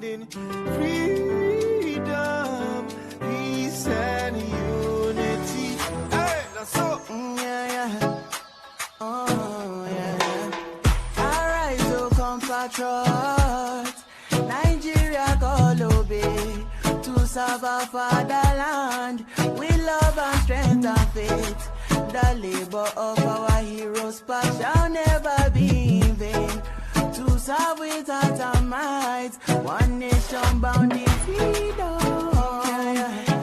in freedom, peace and unity. Hey, that's so. Oh, yeah. Arise, O compatriots, Nigeria call obey, to serve our fatherland, with love and strength and faith. The labor of our heroes past shall never be in vain. To serve with heart and might, one nation bound in freedom,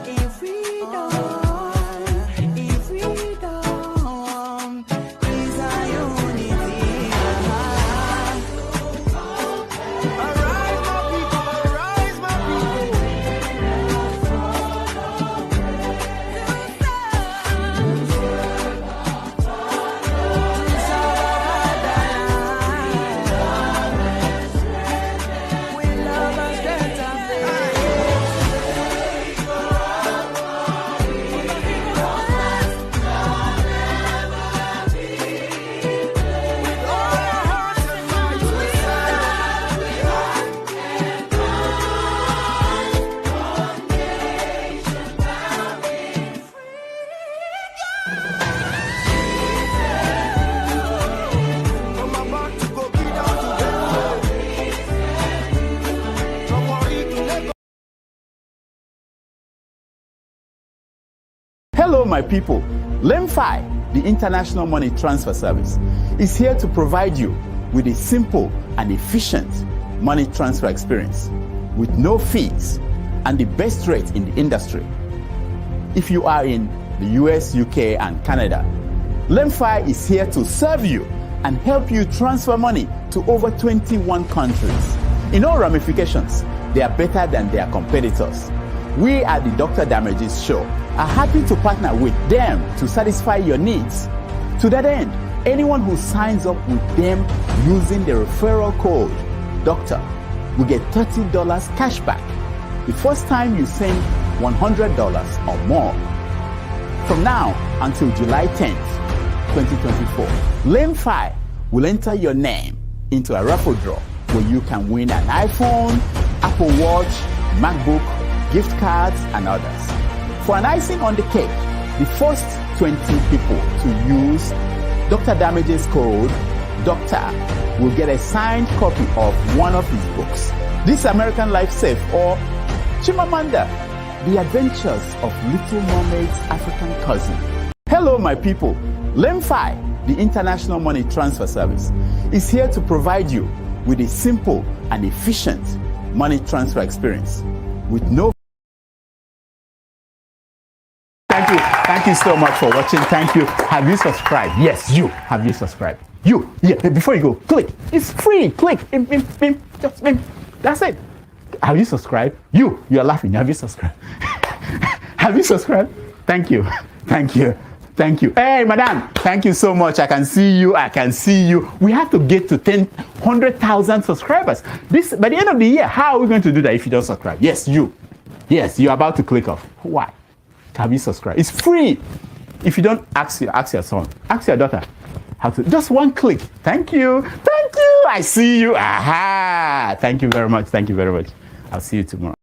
in freedom, in freedom, peace and unity. Arise, my people, arise, my people. With love and strength and faith. All our hearts and minds we I'm about to go be down to from Warri to Lagos. Hello, my people. LEMFI, the International Money Transfer Service, is here to provide you with a simple and efficient money transfer experience with no fees and the best rate in the industry. If you are in the US, UK, and Canada, LEMFI is here to serve you and help you transfer money to over 21 countries. In all ramifications, they are better than their competitors. We at the Dr. Damages Show are happy to partner with them to satisfy your needs. To that end, anyone who signs up with them using the referral code DOCTOR will get $30 cash back the first time you send $100 or more. From now until July 10th, 2024, LEMFI will enter your name into a raffle draw where you can win an iPhone, Apple Watch, MacBook, gift cards, and others. For an icing on the cake, the first 20 people to use Dr. Damages code DOCTOR will get a signed copy of one of his books, This American Life Safe or Chimamanda, The Adventures of Little Mermaid's African Cousin. Hello, my people. LEMFI, the International Money Transfer Service, is here to provide you with a simple and efficient money transfer experience with no. Thank you so much for watching. Thank you. Have you subscribed? Yes, you. Have you subscribed? You. Yeah, before you go, click. It's free. Click. Just that's it. Have you subscribed? You are laughing. Have you subscribed? Have you subscribed? Thank you. Thank you. Thank you. Hey, madam. Thank you so much. I can see you. I can see you. We have to get to 100,000 subscribers. By the end of the year, how are we going to do that if you don't subscribe? Yes, you. Yes, you're about to click off. Why? Have you subscribed? It's free. If you don't, ask your son, ask your daughter how to. Just one click. Thank you. Thank you. I see you. Aha. Thank you very much. Thank you very much. I'll see you tomorrow.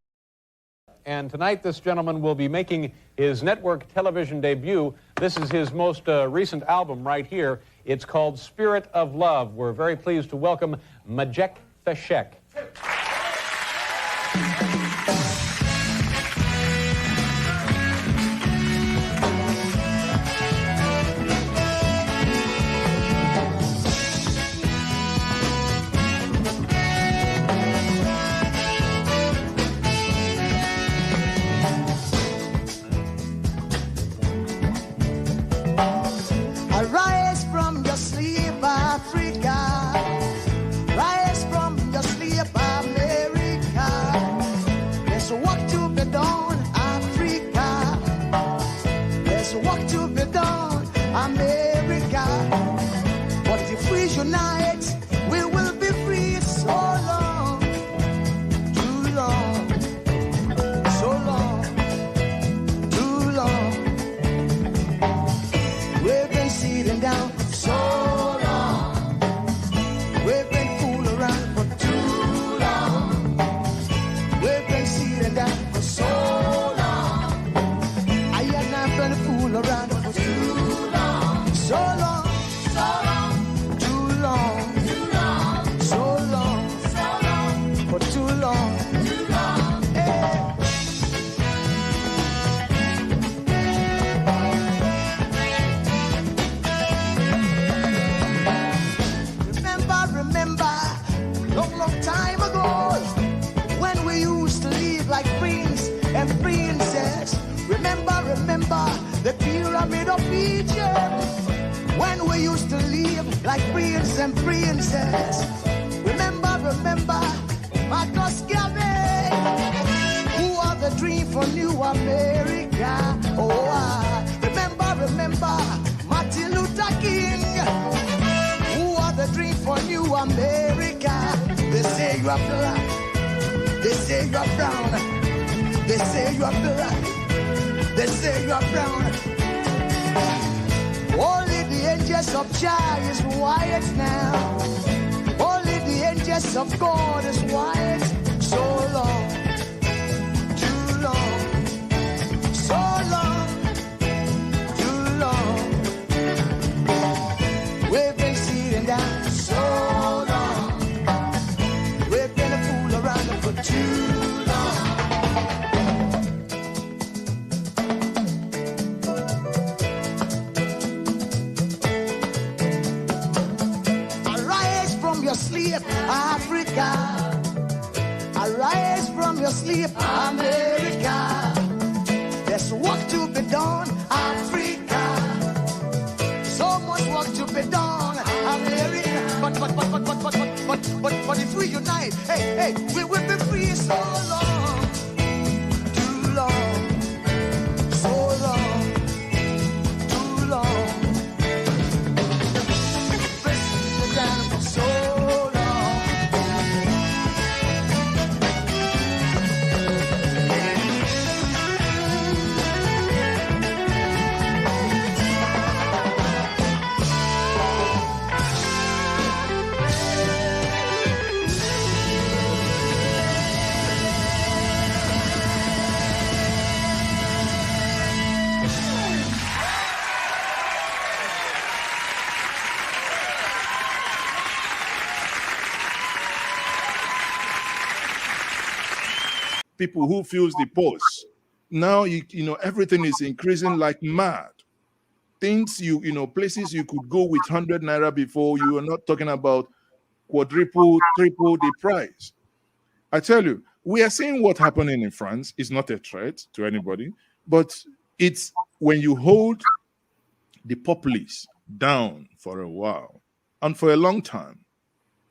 And tonight, this gentleman will be making his network television debut. This is his most recent album right here. It's called Spirit of Love. We're very pleased to welcome Majek Feshek. Arise from your sleep, Africa. Rise from your sleep, America. There's work to be done, Africa. There's work to be done, America. But if we unite, we will be free. So long, too long, so long, too long. We've been sitting down for so long. We've been fooling around for too long. Egypt, when we used to live like prince and princess. Remember, Marcus Garvey, who are the dream for New America. Oh, remember, Martin Luther King, who are the dream for New America. They say you are black, they say you are brown, they say you are black, they say you are brown. Only the angels of Jah is white now. Only the angels of God is white. So long, too long, so long, too long. We've been sitting down so long. We've been a fool around for too long. Arise from your sleep, Africa. Arise from your sleep, America. There's work to be done, Africa. So much work to be done, America. But if we unite, hey, we will be free so long, too long, so long, too long. We're down for so long. People who feels the pulse. Now you know everything is increasing like mad. Things places you could go with 100 naira before, you are not talking about quadruple, triple the price. I tell you, we are seeing what happening in France is not a threat to anybody, but it's when you hold the populace down for a while and for a long time,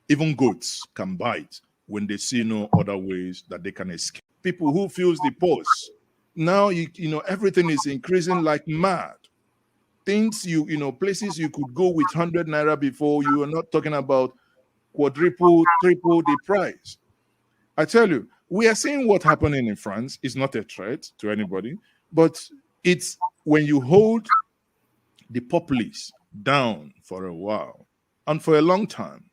even goats can bite when they see no other ways that they can escape. People who feels the pulse. Now you know everything is increasing like mad. Things places you could go with 100 naira before, you are not talking about quadruple, triple the price. I tell you, we are seeing what happening in France is not a threat to anybody, but it's when you hold the populace down for a while and for a long time,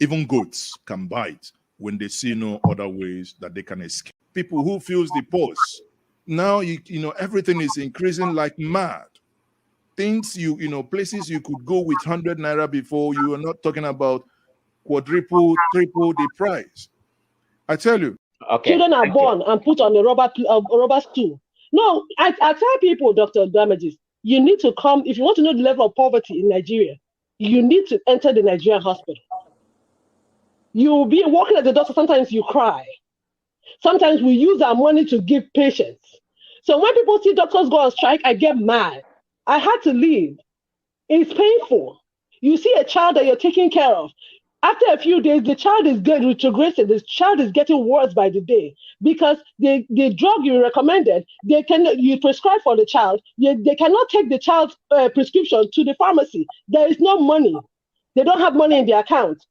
even goats can bite when they see no other ways that they can escape. People who feels the pulse. Now you know everything is increasing like mad. Things places you could go with 100 naira before, you are not talking about quadruple, triple the price. I tell you. Okay. Children are born and put on a rubber stool. No, I tell people, Dr. Damages, you need to come, if you want to know the level of poverty in Nigeria, you need to enter the Nigerian hospital. You'll be walking at the doctor, sometimes you cry. Sometimes we use our money to give patients. So when people see doctors go on strike, I get mad. I had to leave. It's painful. You see a child that you're taking care of. After a few days, the child is retrogressing. The child is getting worse by the day because the drug you recommended, you prescribe for the child, they cannot take the child's prescription to the pharmacy. There is no money. They don't have money in their account.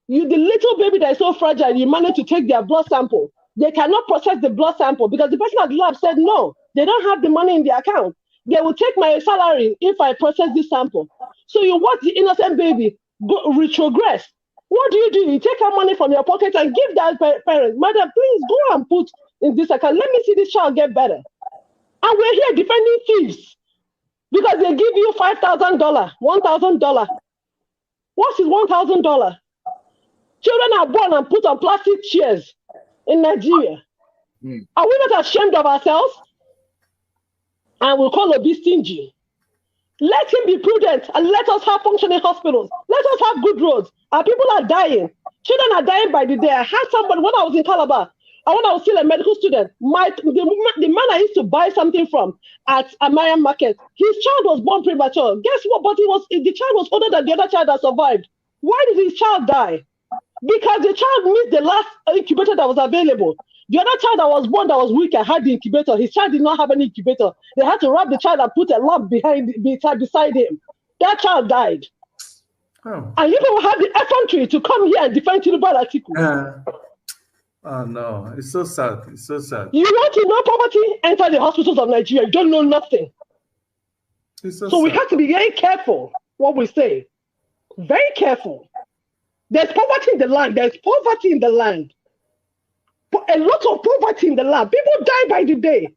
The little baby that is so fragile, you manage to take their blood sample. They cannot process the blood sample because the person at the lab said no, they don't have the money in their account. They will take my salary if I process this sample. So you watch the innocent baby retrogress. What do? You take our money from your pocket and give that parent, madam, please go and put in this account. Let me see this child get better. And we're here defending thieves because they give you $5,000, $1,000. What is $1,000? Children are born and put on plastic chairs in Nigeria. Are we not ashamed of ourselves? And we'll call Obi stingy. Let him be prudent and let us have functioning hospitals. Let us have good roads. Our people are dying. Children are dying by the day. I had somebody when I was in Calabar And when I was still a medical student, the man I used to buy something from at Amaya Market, his child was born premature. Guess what? But the child was older than the other child that survived. Why did his child die? Because the child missed the last incubator that was available. The other child that was born that was weaker had the incubator. His child did not have any incubator. They had to wrap the child and put a lamp beside him. That child died. Oh. And you people have the effrontery to come here and defend Tinubu article. Oh no, it's so sad. It's so sad. You want to know poverty? Enter the hospitals of Nigeria. You don't know nothing. It's so So we sad. have to be very careful what we say. Very careful. There's poverty in the land. There's poverty in the land. A lot of poverty in the land. People die by the day.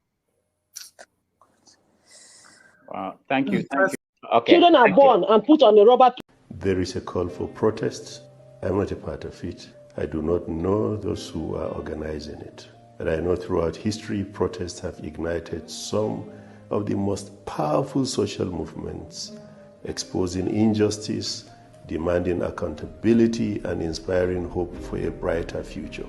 Wow. Thank you. Thank you. Okay. Children are thank you. born and put on a rubber. There is a call for protest. I'm not a part of it. I do not know those who are organizing it. But I know throughout history, protests have ignited some of the most powerful social movements, exposing injustice, demanding accountability, and inspiring hope for a brighter future.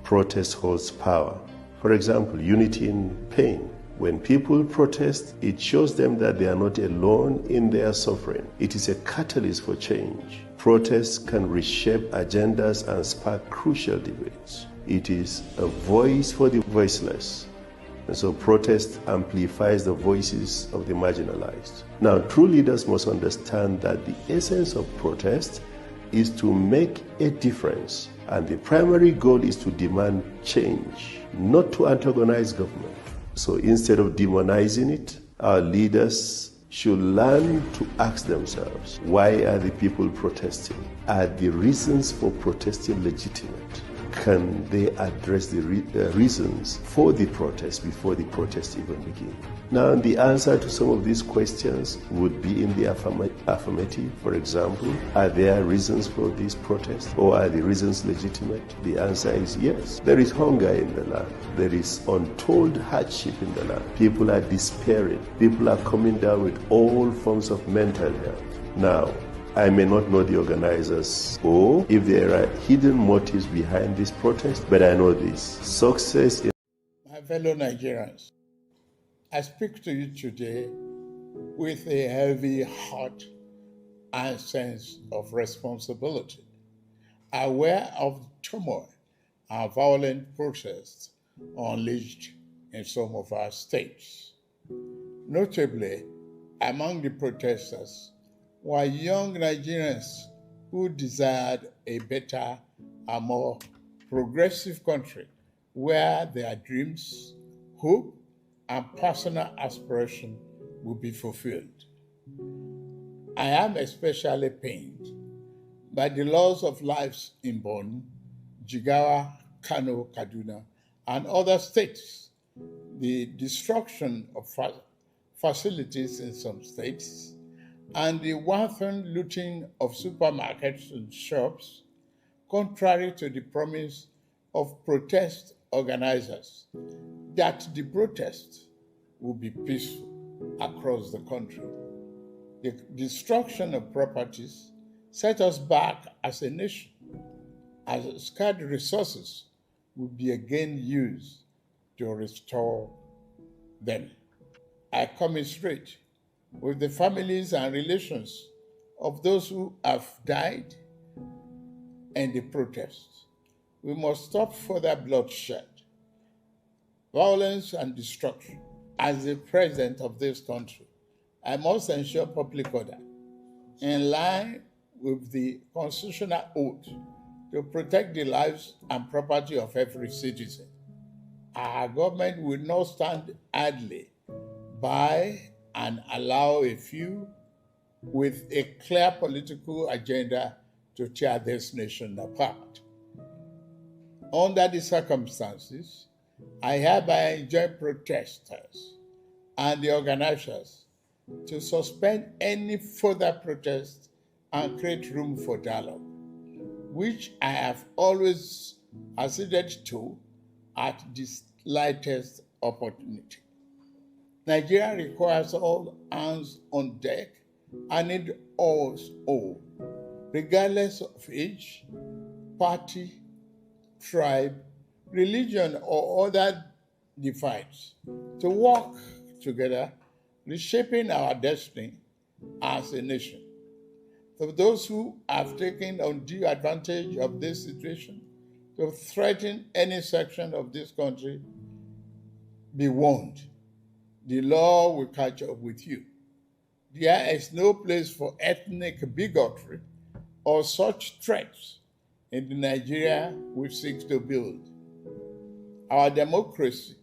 Protest holds power. For example, unity in pain. When people protest, it shows them that they are not alone in their suffering. It is a catalyst for change. Protests can reshape agendas and spark crucial debates. It is a voice for the voiceless. And so protest amplifies the voices of the marginalized. Now, true leaders must understand that the essence of protest is to make a difference. And the primary goal is to demand change, not to antagonize government. So instead of demonizing it, our leaders should learn to ask themselves, why are the people protesting? Are the reasons for protesting legitimate? Can they address the reasons for the protest before the protest even begins? Now, the answer to some of these questions would be in the affirmative. For example, are there reasons for this protest, or are the reasons legitimate? The answer is yes. There is hunger in the land. There is untold hardship in the land. People are despairing. People are coming down with all forms of mental health. Now, I may not know the organizers or if there are hidden motives behind this protest, but I know this. Success in My fellow Nigerians, I speak to you today with a heavy heart and sense of responsibility, aware of the turmoil and violent protests unleashed in some of our states. Notably, among the protesters were young Nigerians who desired a better and more progressive country where their dreams, hope, and personal aspiration will be fulfilled. I am especially pained by the loss of lives in Borno, Jigawa, Kano, Kaduna, and other states, the destruction of facilities in some states, and the wanton looting of supermarkets and shops, contrary to the promise of protest organizers that the protest will be peaceful across the country. The destruction of properties set us back as a nation, as scarce resources will be again used to restore them. I commiserate with the families and relations of those who have died in the protests. We must stop further bloodshed, violence, and destruction. As the president of this country, I must ensure public order in line with the constitutional oath to protect the lives and property of every citizen. Our government will not stand idly by and allow a few with a clear political agenda to tear this nation apart. Under the circumstances, I hereby enjoin protesters and the organizers to suspend any further protest and create room for dialogue, which I have always acceded to at the slightest opportunity. Nigeria requires all hands on deck and need us all, regardless of age, party, tribe, religion, or other divides, to work together, reshaping our destiny as a nation. For those who have taken undue advantage of this situation to threaten any section of this country, be warned. The law will catch up with you. There is no place for ethnic bigotry or such threats in the Nigeria we seek to build. Our democracy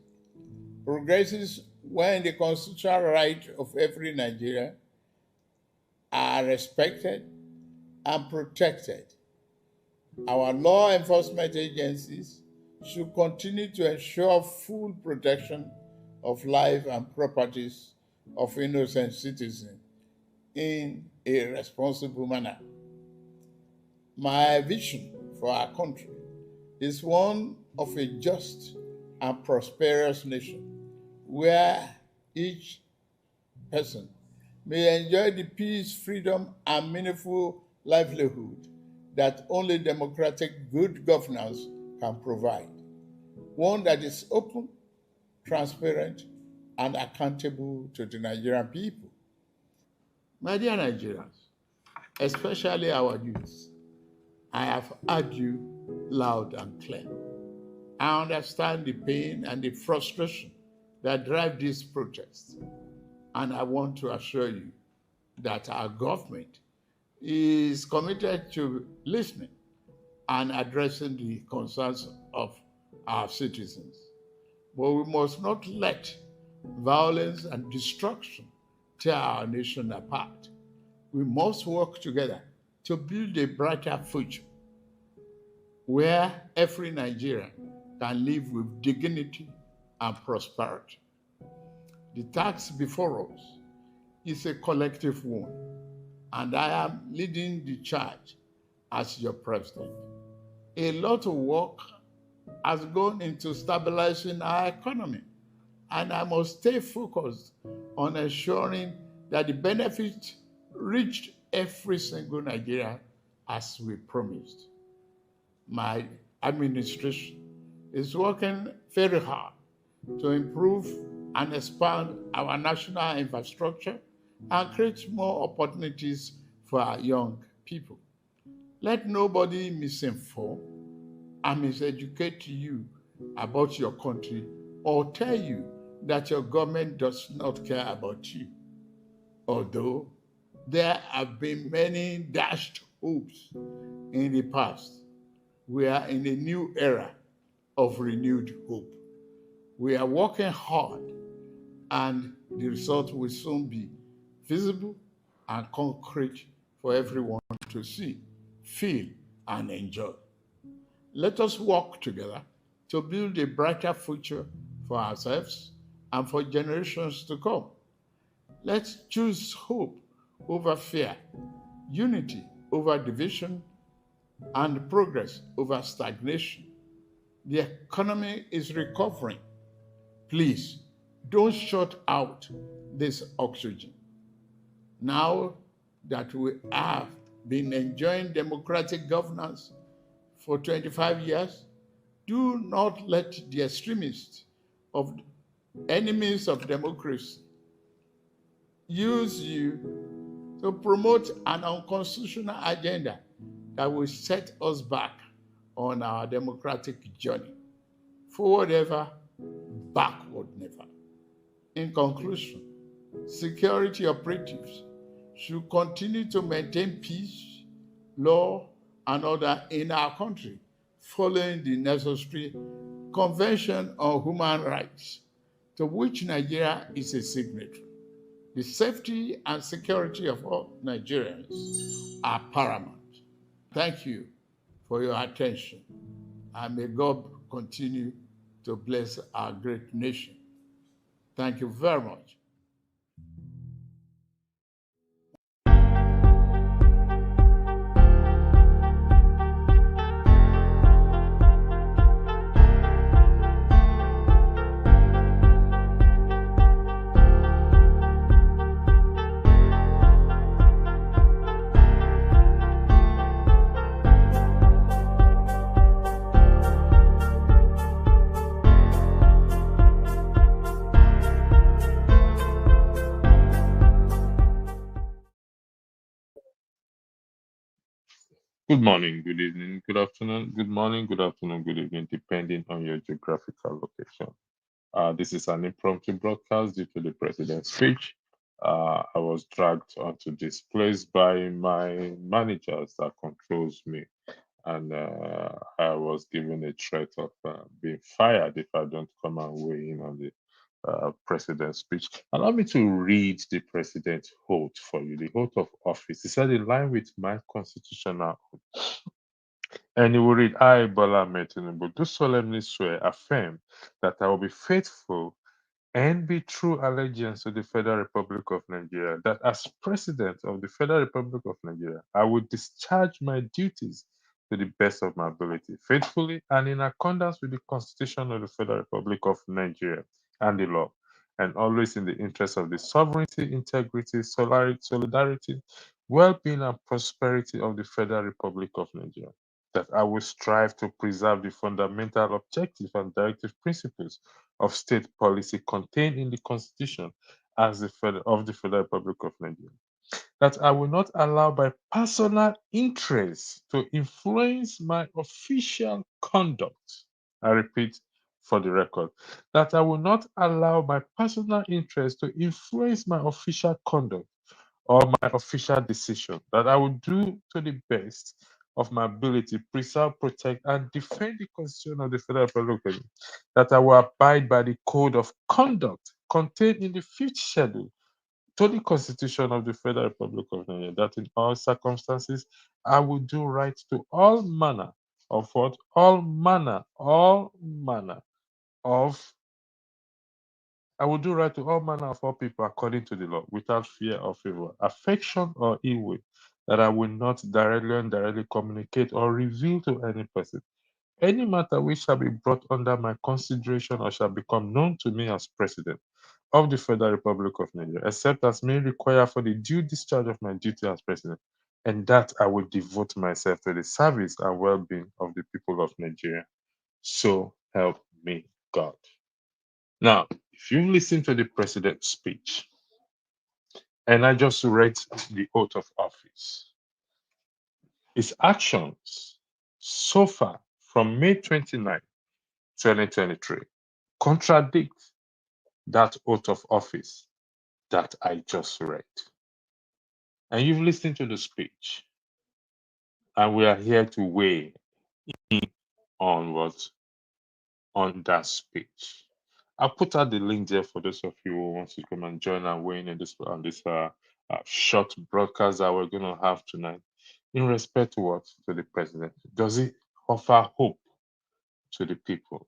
progresses when the constitutional rights of every Nigerian are respected and protected. Our law enforcement agencies should continue to ensure full protection of life and properties of innocent citizens in a responsible manner. My vision for our country is one of a just and prosperous nation where each person may enjoy the peace, freedom, and meaningful livelihood that only democratic good governance can provide. One that is open, transparent, and accountable to the Nigerian people. My dear Nigerians, especially our youth, I have heard you loud and clear. I understand the pain and the frustration that drive these protests, and I want to assure you that our government is committed to listening and addressing the concerns of our citizens. But we must not let violence and destruction tear our nation apart. We must work together to build a brighter future where every Nigerian can live with dignity and prosperity. The task before us is a collective one, and I am leading the charge as your president. A lot of work has gone into stabilizing our economy, and I must stay focused on ensuring that the benefits reached every single Nigerian as we promised. My administration is working very hard to improve and expand our national infrastructure and create more opportunities for our young people. Let nobody misinform and miseducate you about your country or tell you that your government does not care about you. Although there have been many dashed hopes in the past, we are in a new era of renewed hope. We are working hard, and the result will soon be visible and concrete for everyone to see, feel, and enjoy. Let us work together to build a brighter future for ourselves and for generations to come. Let's choose hope over fear, unity over division, and progress over stagnation. The economy is recovering. Please, don't shut out this oxygen. Now that we have been enjoying democratic governance for 25 years, do not let the extremists of enemies of democracy use you to promote an unconstitutional agenda that will set us back on our democratic journey. Forward ever, backward never. In conclusion, security operatives should continue to maintain peace, law, and order in our country, following the necessary Convention on Human Rights, to which Nigeria is a signatory. The safety and security of all Nigerians are paramount. Thank you for your attention, and may God continue to bless our great nation. Thank you very much. Good morning, good evening, good afternoon, good morning, good afternoon, good evening, depending on your geographical location. This is an impromptu broadcast due to the president's speech. I was dragged onto this place by my managers that controls me, and I was given a threat of being fired if I don't come and weigh in on the president's speech. Allow me to read the president's oath for you, the oath of office. He said, in line with my constitutional oath. And he will read, I, Bola Ahmed Tinubu, do solemnly swear, affirm that I will be faithful and be true allegiance to the Federal Republic of Nigeria, that as President of the Federal Republic of Nigeria, I will discharge my duties to the best of my ability, faithfully and in accordance with the Constitution of the Federal Republic of Nigeria and the law, and always in the interest of the sovereignty, integrity, solidarity, well-being, and prosperity of the Federal Republic of Nigeria. That I will strive to preserve the fundamental objectives and directive principles of state policy contained in the Constitution of the Federal Republic of Nigeria. That I will not allow my personal interests to influence my official conduct. I repeat for the record, that I will not allow my personal interests to influence my official conduct or my official decision. That I will do to the best of my ability, preserve, protect, and defend the Constitution of the Federal Republic of Nigeria. That I will abide by the code of conduct contained in the fifth schedule to the Constitution of the Federal Republic of Nigeria. That in all circumstances, I will do right to all manner of what? All manner of I will do right to all manner of all people according to the law, without fear or favor, affection or ill will, that I will not directly or indirectly communicate or reveal to any person any matter which shall be brought under my consideration or shall become known to me as President of the Federal Republic of Nigeria, except as may require for the due discharge of my duty as President, and that I will devote myself to the service and well-being of the people of Nigeria. So help me God. Now, if you listen to the president's speech, and I just read the oath of office, his actions so far from May 29, 2023, contradict that oath of office that I just read. And you've listened to the speech, and we are here to weigh in on that speech. I'll put out the link there for those of you who want to come and join and weigh in on this short broadcast that we're going to have tonight. In respect to what? To the president. Does it offer hope to the people?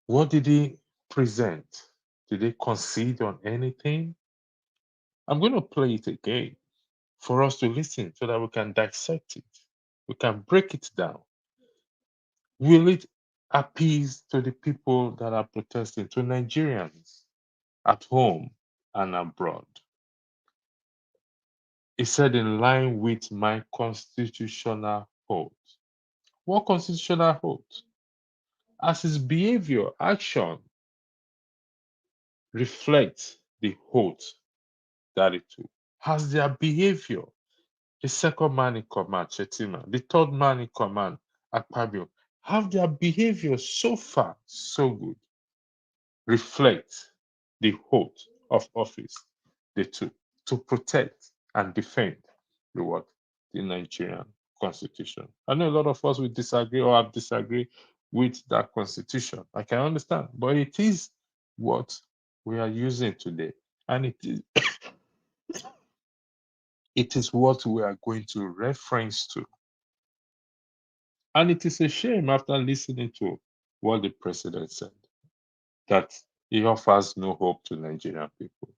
What did he present? Did he concede on anything? I'm going to play it again for us to listen so that we can dissect it. We can break it down. Will it appease to the people that are protesting, to Nigerians at home and abroad? He said, in line with my constitutional oath. What constitutional oath? As his behavior, action reflects the oath that it took. Has their behavior, the second man in command, Chetima, the third man in command, Akpabio, have their behavior so far so good reflect the oath of office they took to protect and defend the what? The Nigerian constitution. I know a lot of us will disagree or have disagreed with that constitution. I can understand, but it is what we are using today. And it is what we are going to reference to. And it is a shame after listening to what the president said that he offers no hope to Nigerian people.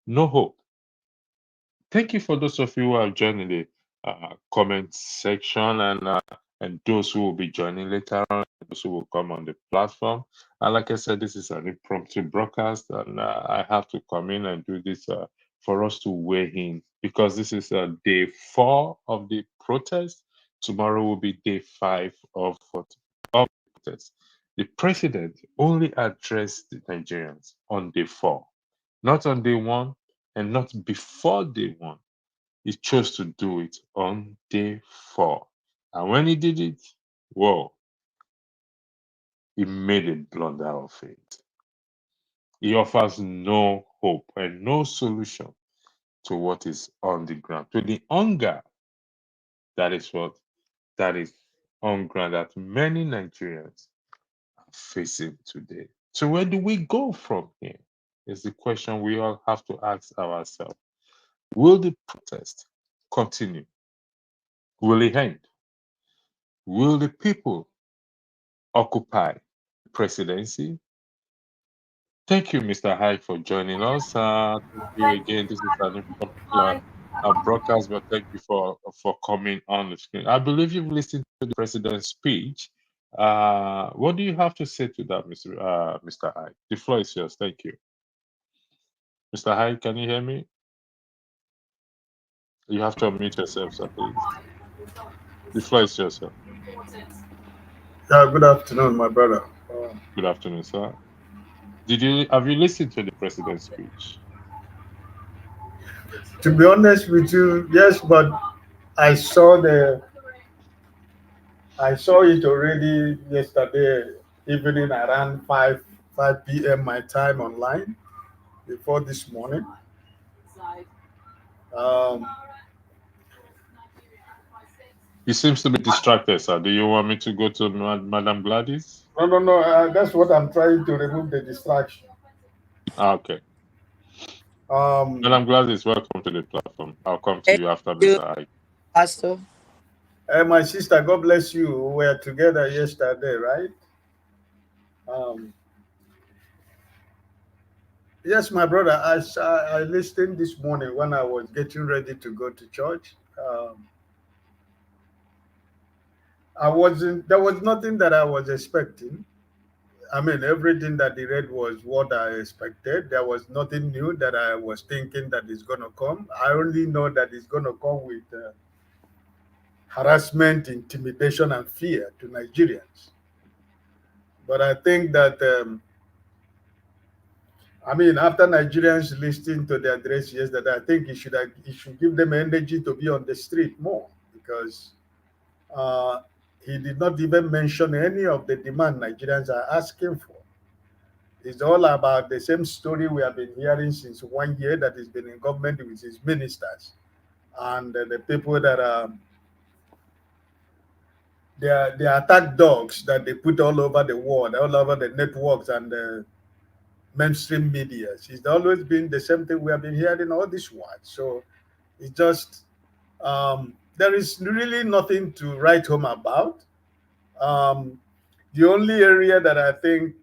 No hope. Thank you for those of you who have joined in the comment section and those who will be joining later on, those who will come on the platform. And like I said, this is an impromptu broadcast, and I have to come in and do this for us to weigh in, because this is day 4 of the protest. Tomorrow will be day 5 of the protest. The president only addressed the Nigerians on day 4, not on day 1 and not before day 1. He chose to do it on day 4. And when he did it, whoa, he made a blunder of it. He offers no hope and no solution to what is on the ground, to the hunger that is on ground that many Nigerians are facing today. So where do we go from here? Is the question we all have to ask ourselves. Will the protest continue? Will it end? Will the people occupy the presidency? Thank you, Mr. Hyde, for joining us. Thank you again. This is an impromptu broadcast, but thank you for coming on the screen. I believe you've listened to the president's speech. What do you have to say to that, Mr. Hyde? The floor is yours. Thank you. Mr. Hyde, can you hear me? You have to unmute yourself, sir, please. The floor is yours, sir. Yeah, good afternoon, my brother. Good afternoon, sir. Have you listened to the president's speech? To be honest with you, yes, but I saw it already yesterday evening around 5 p.m. my time online before this morning. He seems to be distracted, sir. Do you want me to go to Madam Gladys? No. That's what I'm trying to remove the distraction. Okay. Madam Gladys, welcome to the platform. I'll come to you after Mr. Ike. Pastor. My sister, God bless you. We were together yesterday, right? Yes, my brother. I listened this morning when I was getting ready to go to church. There was nothing that I was expecting. I mean, everything that he read was what I expected. There was nothing new that I was thinking that is going to come. I only know that it's going to come with harassment, intimidation, and fear to Nigerians. But I think that, after Nigerians listening to the address yesterday, I think he should give them energy to be on the street more, because he did not even mention any of the demand Nigerians are asking for. It's all about the same story we have been hearing since 1 year that he's been in government with his ministers and the people that are they attack dogs that they put all over the world, all over the networks and the mainstream media. It's always been the same thing we have been hearing all this while. So it's just there is really nothing to write home about. The only area that I think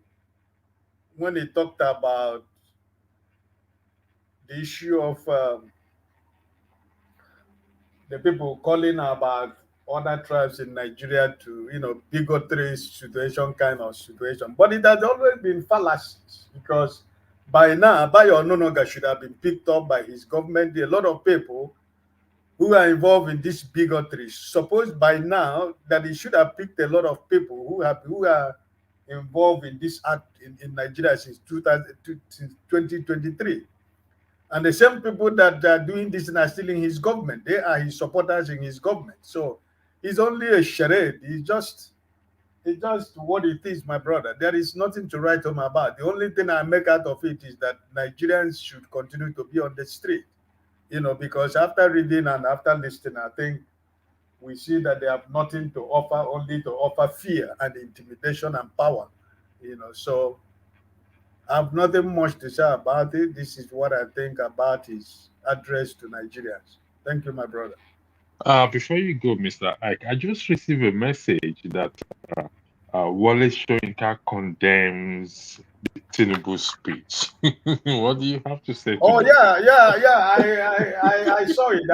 when he talked about the issue of the people calling about other tribes in Nigeria to, bigotry situation kind of situation. But it has always been fallacies, because by now, Bayo Ononoga should have been picked up by his government. A lot of people who are involved in this bigotry, suppose by now that he should have picked a lot of people who are involved in this act in Nigeria since 2023. And the same people that are doing this and are still in his government, they are his supporters in his government. So it's only a charade. It's just what it is, my brother. There is nothing to write home about. The only thing I make out of it is that Nigerians should continue to be on the street, because after reading and after listening, I think we see that they have nothing to offer, only to offer fear and intimidation and power, So I have nothing much to say about it. This is what I think about his address to Nigerians. Thank you, my brother. Before you go, Mr. Ike, I just received a message that Wale Soyinka condemns the Tinubu speech. What do you have to say to Oh, that? yeah. I saw it.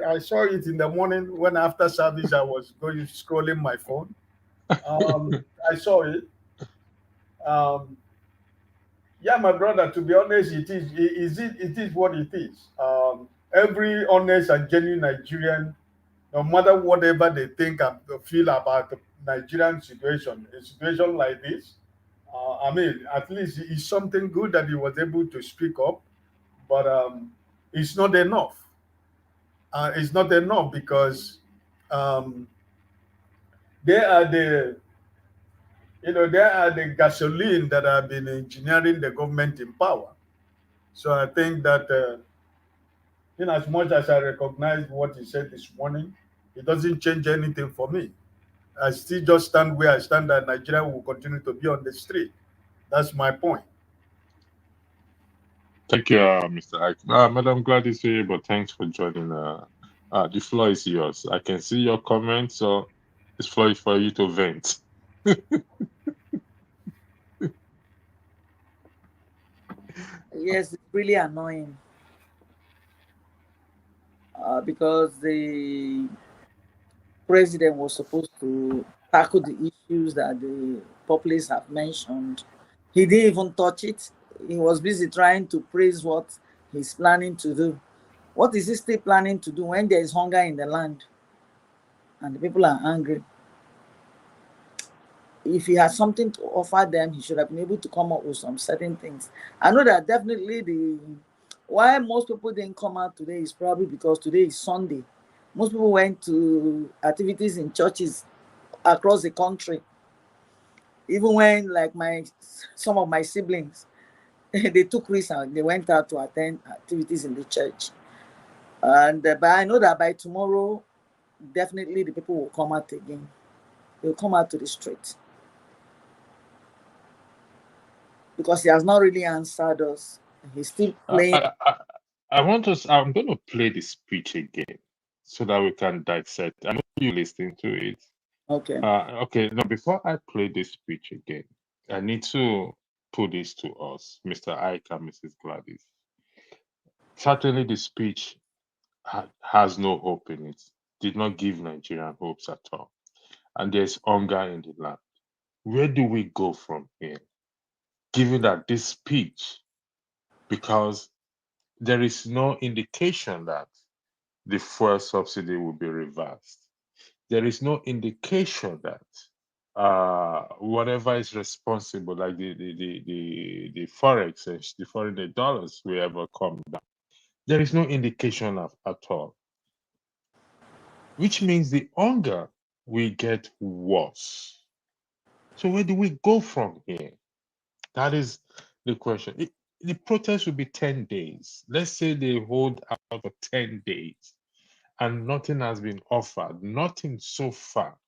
I saw it in the morning when after service I was scrolling my phone. I saw it. Yeah, my brother, to be honest, it is what it is. Every honest and genuine Nigerian, no matter whatever they think and feel about the Nigerian situation, a situation like this, at least it's something good that he was able to speak up, but it's not enough. It's not enough because they are the they are the gasoline that have been engineering the government in power. So I think that in as much as I recognize what he said this morning, it doesn't change anything for me. I still just stand where I stand, that Nigeria will continue to be on the street. That's my point. Thank you, Mr. Ike. Madam, glad to see you, but thanks for joining. The floor is yours. I can see your comments, so this floor is for you to vent. Yes, it's really annoying because the president was supposed to tackle the issues that the populace have mentioned. He didn't even touch it. He was busy trying to praise what he's planning to do. What is he still planning to do when there is hunger in the land and the people are angry? If he has something to offer them, he should have been able to come up with some certain things. I know that definitely why most people didn't come out today is probably because today is Sunday. Most people went to activities in churches across the country. Even when, like, some of my siblings, they took risks and they went out to attend activities in the church. And but I know that by tomorrow, definitely the people will come out again. They'll come out to the street. Because he has not really answered us. He's still playing. I'm going to play the speech again so that we can dissect. I know you listening to it. Okay. Okay. Now, before I play this speech again, I need to put this to us, Mr. Ike and Mrs. Gladys. Certainly, the speech has no hope in it. Did not give Nigerian hopes at all. And there's hunger in the land. Where do we go from here? Given that this speech, because there is no indication that the fuel subsidy will be reversed. There is no indication that whatever is responsible, like the forex, the foreign dollars, will ever come down. There is no indication at all, which means the hunger will get worse. So where do we go from here? That is the question. The protest will be 10 days. Let's say they hold out for 10 days and nothing has been offered, nothing so far,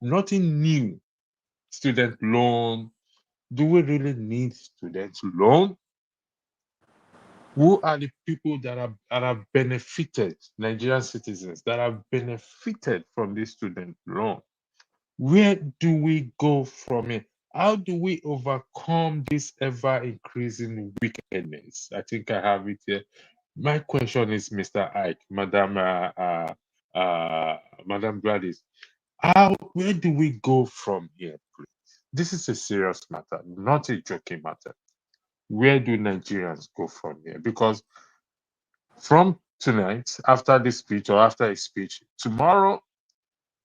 nothing new. Student loan. Do we really need student loan? Who are the people that have benefited, Nigerian citizens that have benefited from this student loan? Where do we go from it? How do we overcome this ever-increasing wickedness? I think I have it here. My question is, Mr. Ike, Madam Gladys, where do we go from here, please? This is a serious matter, not a joking matter. Where do Nigerians go from here? Because from tonight, after this speech or after a speech, tomorrow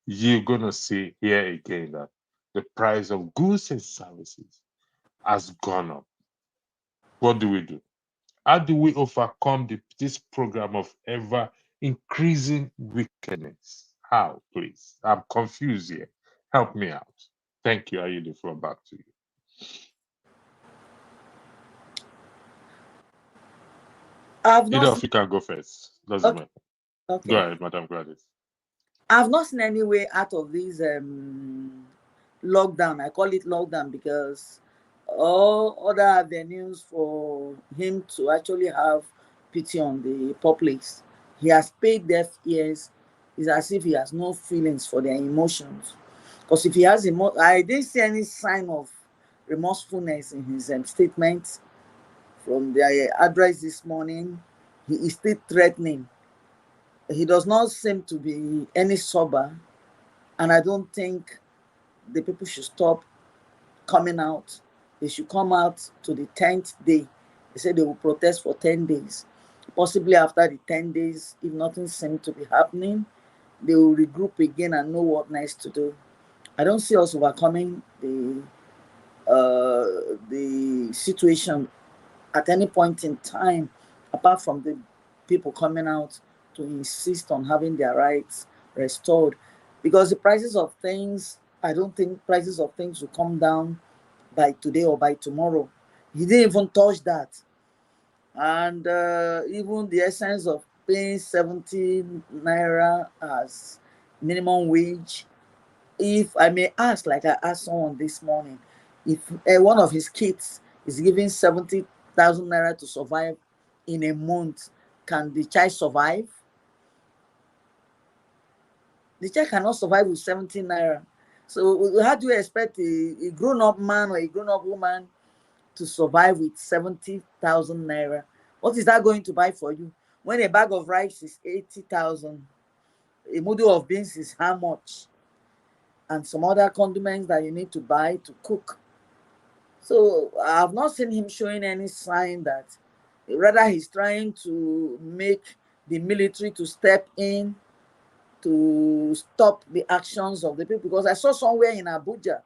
you're going to see here again that the price of goods and services has gone up. What do we do? How do we overcome this program of ever increasing wickedness? How, please? I'm confused here. Help me out. Thank you. I yield the floor back to you. Either of you can go first. Doesn't matter. Okay. Go ahead, Madam Gladys. I've not seen any way out of this lockdown. I call it lockdown because all other avenues for him to actually have pity on the populace, he has paid deaf ears. It's as if he has no feelings for their emotions. Because if he has I didn't see any sign of remorsefulness in his statement from the address this morning. He is still threatening. He does not seem to be any sober, and I don't think the people should stop coming out. They should come out to the 10th day. They said they will protest for 10 days. Possibly after the 10 days, if nothing seems to be happening, they will regroup again and know what next to do. I don't see us overcoming the situation at any point in time, apart from the people coming out to insist on having their rights restored, because the prices of things, I don't think prices of things will come down by today or by tomorrow. He didn't even touch that. And even the essence of paying 70 naira as minimum wage, if I may ask, like I asked someone this morning, if one of his kids is giving 70,000 naira to survive in a month, can the child survive? The child cannot survive with 70 naira. So how do you expect a grown-up man or a grown-up woman to survive with 70,000 naira? What is that going to buy for you? When a bag of rice is 80,000, a mudu of beans is how much? And some other condiments that you need to buy to cook. So I have not seen him showing any sign that, rather he's trying to make the military to step in to stop the actions of the people. Because I saw somewhere in Abuja,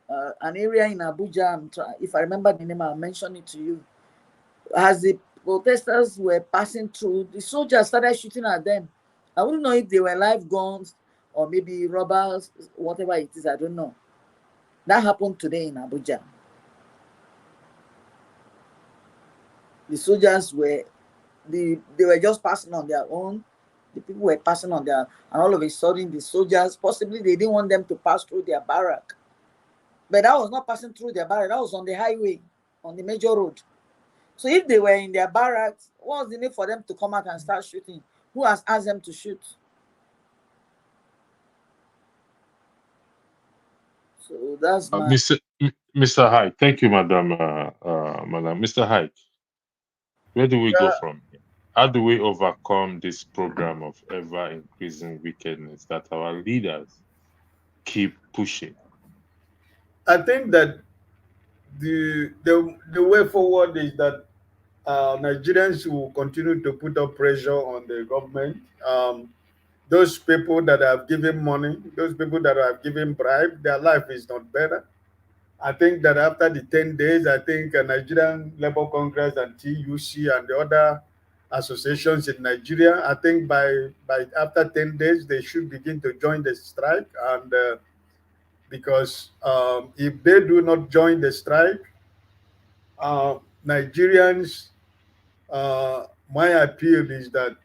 an area in Abuja, if I remember the name, I'll mention it to you. As the protesters were passing through, the soldiers started shooting at them. I wouldn't know if they were live guns or maybe robbers, whatever it is, I don't know. That happened today in Abuja. The soldiers were, they were just passing on their own. The people were passing on their, and all of a sudden the soldiers, possibly they didn't want them to pass through their barrack. But that was not passing through their barrack, that was on the highway, on the major road. So if they were in their barracks, what was the need for them to come out and start shooting? Who has asked them to shoot? So that's my... Mr. Hyde, thank you, Madam. Madam. Mr. Hyde, where do we go from here? How do we overcome this program of ever-increasing wickedness that our leaders keep pushing? I think that the way forward is that Nigerians will continue to put up pressure on the government. Those people that have given money, those people that have given bribe, their life is not better. I think that after the 10 days, I think Nigerian Labour Congress and TUC and the other associations in Nigeria, I think by after 10 days, they should begin to join the strike. And because if they do not join the strike, Nigerians, my appeal is that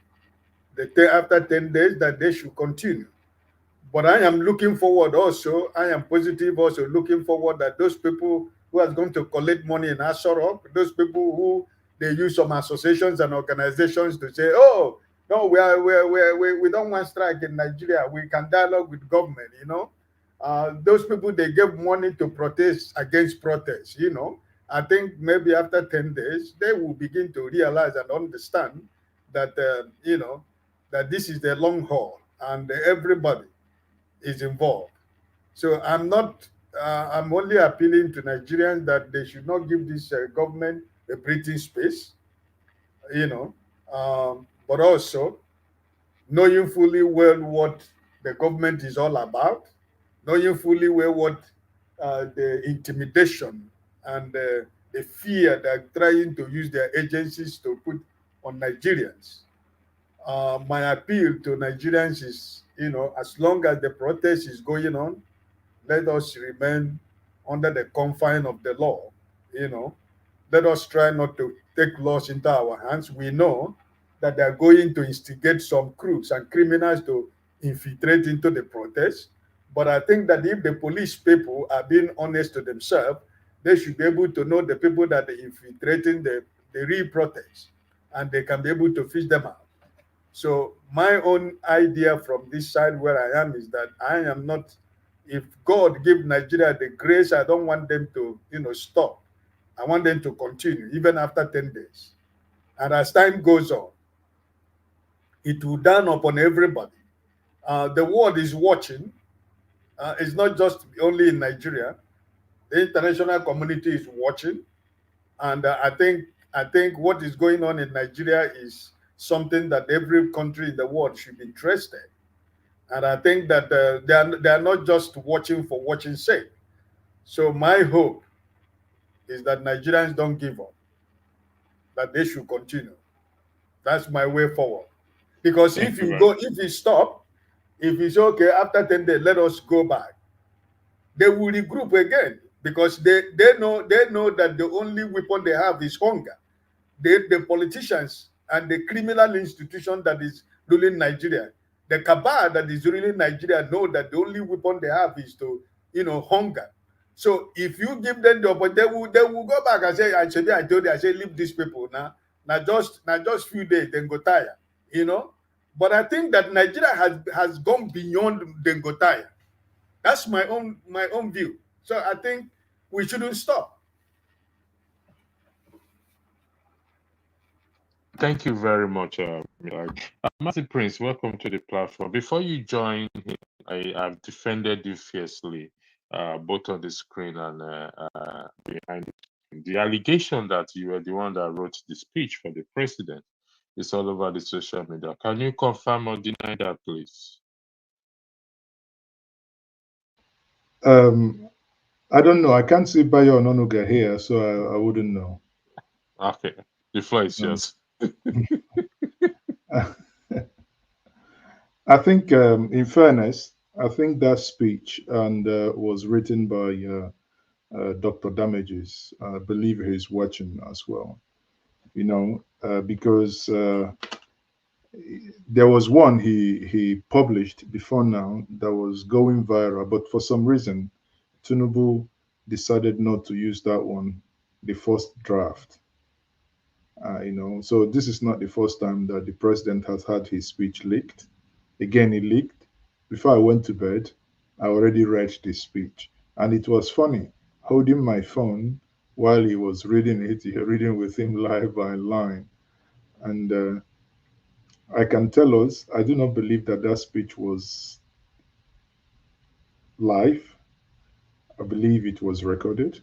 after 10 days, that they should continue. But I am looking forward also, I am positive also looking forward that those people who are going to collect money in Asorok, those people who they use some associations and organizations to say, oh, no, we don't want strike in Nigeria. We can dialogue with government, you know. Those people, they give money to protest against protests, you know. I think maybe after 10 days, they will begin to realize and understand that, you know, that this is the long haul and everybody is involved. So I'm not, I'm only appealing to Nigerians that they should not give this government a breathing space, you know, but also knowing fully well what the government is all about, knowing fully well what the intimidation and the fear they're trying to use their agencies to put on Nigerians. My appeal to Nigerians is, you know, as long as the protest is going on, let us remain under the confine of the law, you know. Let us try not to take laws into our hands. We know that they are going to instigate some crooks and criminals to infiltrate into the protest. But I think that if the police people are being honest to themselves, they should be able to know the people that are infiltrating the real protest, and they can be able to fish them out. So my own idea from this side where I am is that I am not, if God give Nigeria the grace, I don't want them to, you know, stop. I want them to continue even after 10 days. And as time goes on, it will dawn upon everybody. The world is watching. It's not just only in Nigeria. The international community is watching. And I think what is going on in Nigeria is something that every country in the world should be interested. And I think that they are not just watching for watching's sake. So my hope is that Nigerians don't give up, that they should continue. That's my way forward. Because Thank if you you very go, if you stop, if you say, okay, after 10 days, let us go back, they will regroup again because they know that the only weapon they have is hunger. The politicians and the criminal institution that is ruling Nigeria, the cabal that is ruling Nigeria know that the only weapon they have is to, hunger. So if you give them the opportunity, they will go back and say, I told you, I say, leave these people now. Now just few days, then go tire, you know. But I think that Nigeria has gone beyond then go tire. That's my own view. So I think we shouldn't stop. Thank you very much, Marty Prince. Welcome to the platform. Before you join him, I have defended you fiercely, both on the screen and behind the allegation that you were the one that wrote the speech for the president is all over the social media. Can you confirm or deny that, please? I don't know. I can't see Bayo Ononuga here, so I wouldn't know. Okay, the floor is Um, yours. I think, in fairness, I think that speech and was written by Dr. Damages. I believe he's watching as well. Because there was one he published before now that was going viral, but for some reason, Tinubu decided not to use that one, the first draft. So this is not the first time that the president has had his speech leaked. Again, it leaked. Before I went to bed, I already read the speech. And it was funny, holding my phone while he was reading it, reading with him line by line. And I can tell us, I do not believe that that speech was live. I believe it was recorded.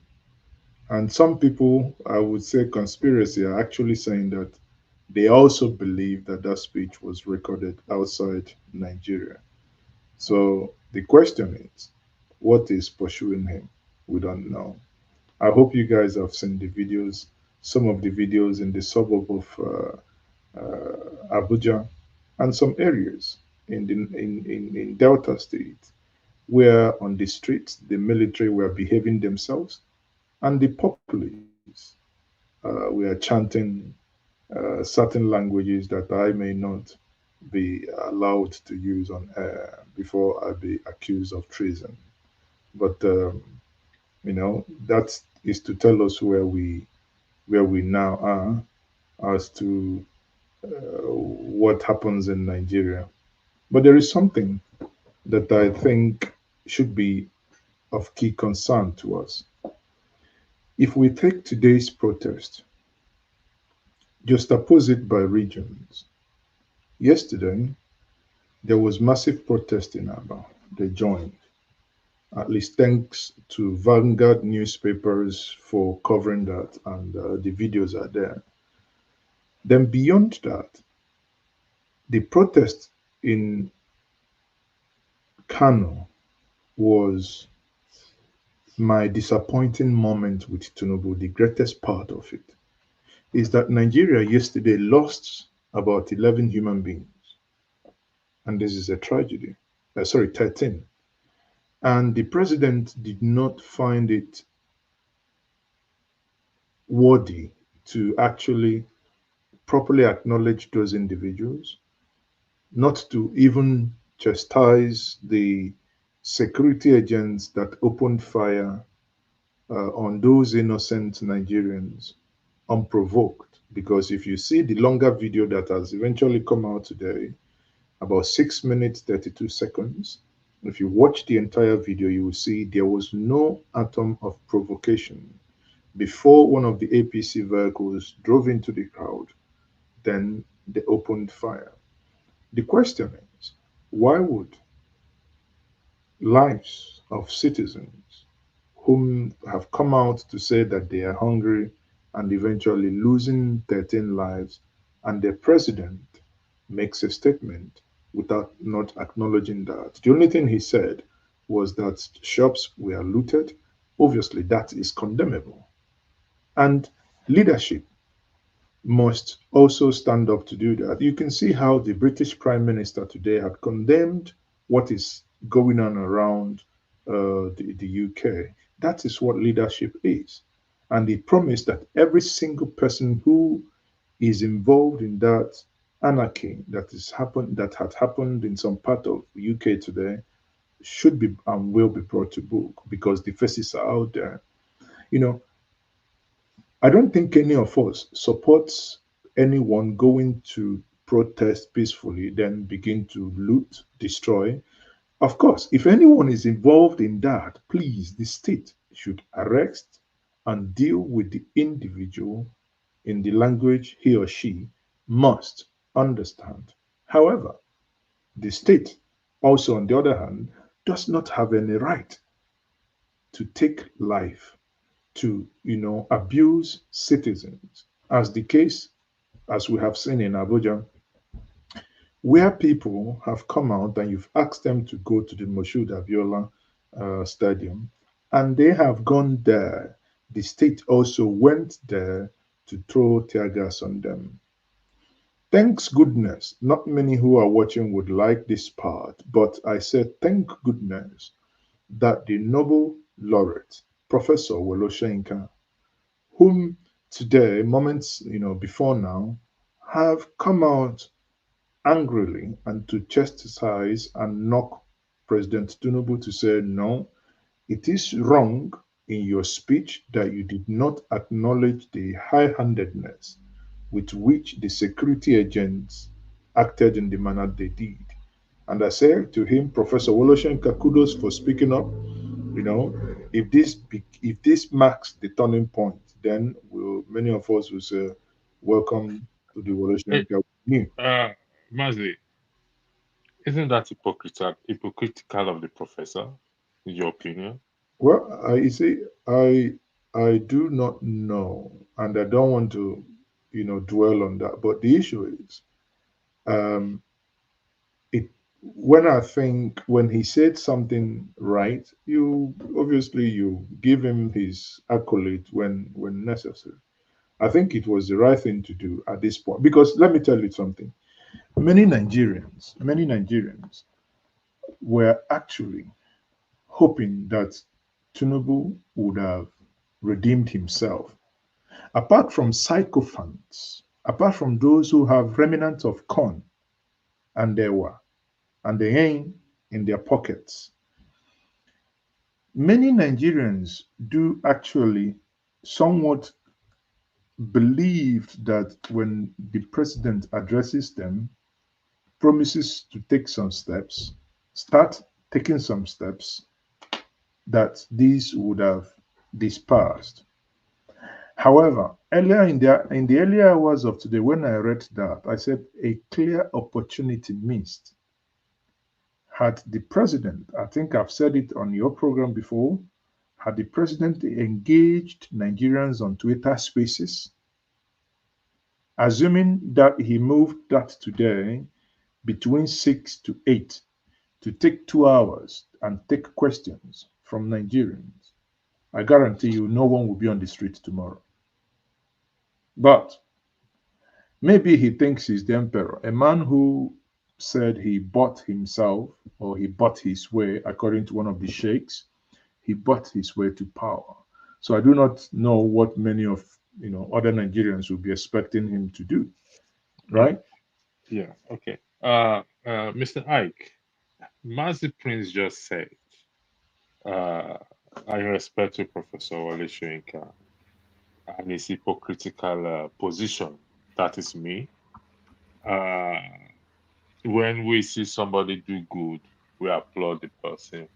And some people, I would say conspiracy, are actually saying that they also believe that that speech was recorded outside Nigeria. So the question is, what is pursuing him? We don't know. I hope you guys have seen the videos, some of the videos in the suburb of Abuja and some areas in Delta State, where on the streets the military were behaving themselves and the populace were chanting certain languages that I may not be allowed to use on air before I be accused of treason. But that is to tell us where we now are as to what happens in Nigeria. But there is something that I think should be of key concern to us. If we take today's protest, just oppose it by regions. Yesterday, there was massive protest in Aba. They joined. At least thanks to Vanguard newspapers for covering that, and the videos are there. Then beyond that, the protest in Kano was my disappointing moment with Tinubu. The greatest part of it is that Nigeria yesterday lost about 11 human beings, and this is a tragedy. Sorry, 13. And the president did not find it worthy to actually properly acknowledge those individuals, not to even chastise the security agents that opened fire on those innocent Nigerians unprovoked. Because if you see the longer video that has eventually come out today, about 6 minutes 32 seconds, if you watch the entire video, you will see there was no atom of provocation before one of the APC vehicles drove into the crowd. Then they opened fire. The question is, why would lives of citizens whom have come out to say that they are hungry and eventually losing 13 lives, and the president makes a statement without not acknowledging that? The only thing he said was that shops were looted. Obviously, that is condemnable. And leadership must also stand up to do that. You can see how the British Prime Minister today had condemned what is going on around the UK. That is what leadership is. And he promised that every single person who is involved in that anarchy that had happened in some part of UK today should be and will be brought to book because the faces are out there. You know, I don't think any of us supports anyone going to protest peacefully, then begin to loot, destroy. Of course, if anyone is involved in that, please, the state should arrest and deal with the individual in the language he or she must understand. However, the state also, on the other hand, does not have any right to take life, to abuse citizens, as the case as we have seen in Abuja, where people have come out and you've asked them to go to the Moshood Abiola Stadium, and they have gone there. The state also went there to throw tear gas on them. Thanks goodness, not many who are watching would like this part, but I said thank goodness that the Nobel laureate, Professor Woloshenka, whom today, moments before now, have come out angrily and to chastise and knock President Tinubu to say, no, it is wrong in your speech that you did not acknowledge the high handedness with which the security agents acted in the manner they did. And I say to him, Professor Woloshenka, kudos for speaking up. If this marks the turning point, then many of us will say, welcome to the Hey, Woloshenka. New. Mazi, isn't that hypocritical of the professor, in your opinion? Well, I see. I do not know, and I don't want to, dwell on that. But the issue is, um, it when he said something right, you obviously you give him his accolade when necessary. I think it was the right thing to do at this point because let me tell you something. Many Nigerians were actually hoping that Tinubu would have redeemed himself. Apart from sycophants, apart from those who have remnants of corn and they aim in their pockets, many Nigerians do actually somewhat believe that when the president addresses them, promises to take some steps, start taking some steps, that these would have dispersed. However, earlier in the earlier hours of today, when I read that, I said a clear opportunity missed. Had the president, I think I've said it on your program before, had the president engaged Nigerians on Twitter spaces, assuming that he moved that today between 6 to 8 to take 2 hours and take questions from Nigerians, I guarantee you no one will be on the street tomorrow. But maybe he thinks he's the emperor, a man who said he bought himself or he bought his way, according to one of the sheikhs, he bought his way to power. So I do not know what many of other Nigerians will be expecting him to do, right? Yeah, okay. Mr. Ike, Mazi Prince just said, uh, I respect to Professor Wale Soyinka and his hypocritical position. That is me. Uh, when we see somebody do good, we applaud the person.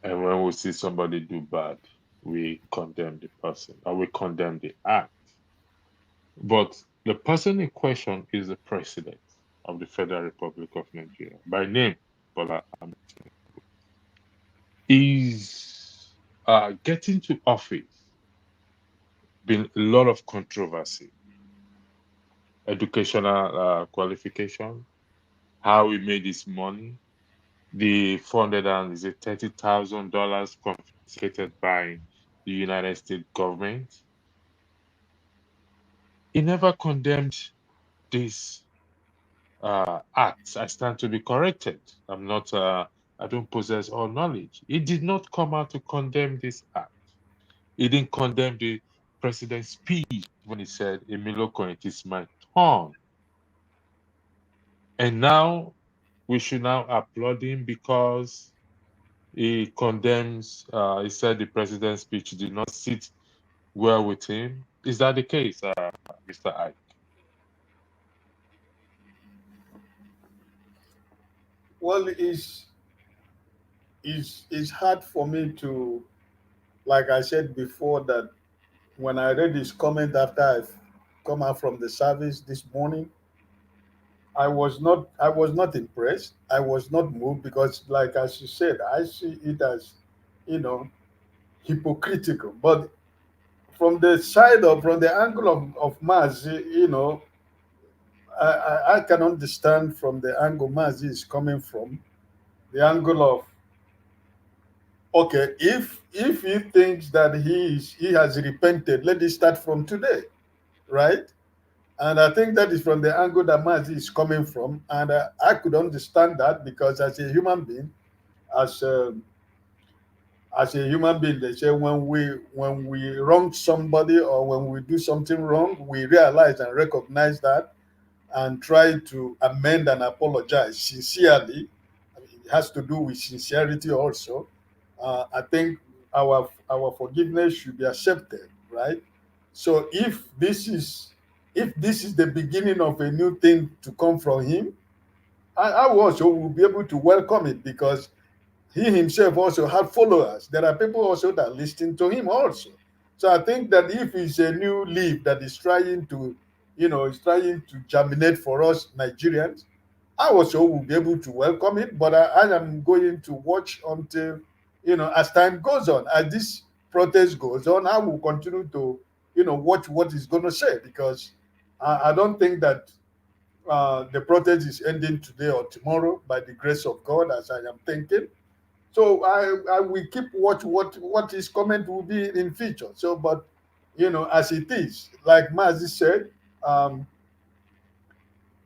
And when we see somebody do bad, we condemn the person or we condemn the act. But the person in question is the president of the Federal Republic of Nigeria by name, Bola Ahmed. Is getting to office been a lot of controversy, educational qualification, how he made his money, the $430,000 confiscated by the United States government. He never condemned this acts. I stand to be corrected. I'm not. I don't possess all knowledge. He did not come out to condemn this act. He didn't condemn the president's speech when he said, "Emiloko, it is my turn." And now we should now applaud him because he condemns. He said the president's speech did not sit well with him. Is that the case, Mr. Ike? Well, it's hard for me to, like I said before, that when I read his comment after I've come out from the service this morning, I was not impressed. I was not moved because, like as you said, I see it as, you know, hypocritical. But from the side of from the angle of Mazi, I can understand from the angle Mazi is coming from, the angle of, okay, if he thinks that he has repented, let it start from today, right? And I think that is from the angle that Mazi is coming from, and I could understand that because as a human being, as a, as a human being, they say when we wrong somebody or when we do something wrong, we realize and recognize that and try to amend and apologize sincerely. I mean, it has to do with sincerity also. I think our forgiveness should be accepted, right? So if this is the beginning of a new thing to come from him, I also will be able to welcome it because he himself also had followers. There are people also that listen to him also. So I think that if it's a new leaf that is trying to, is trying to germinate for us Nigerians, I also will be able to welcome it. But I am going to watch until, as time goes on, as this protest goes on, I will continue to, watch what he's going to say because I don't think that the protest is ending today or tomorrow by the grace of God, as I am thinking. So I will keep watch what his comment will be in future. So, but as it is, like Mazi said,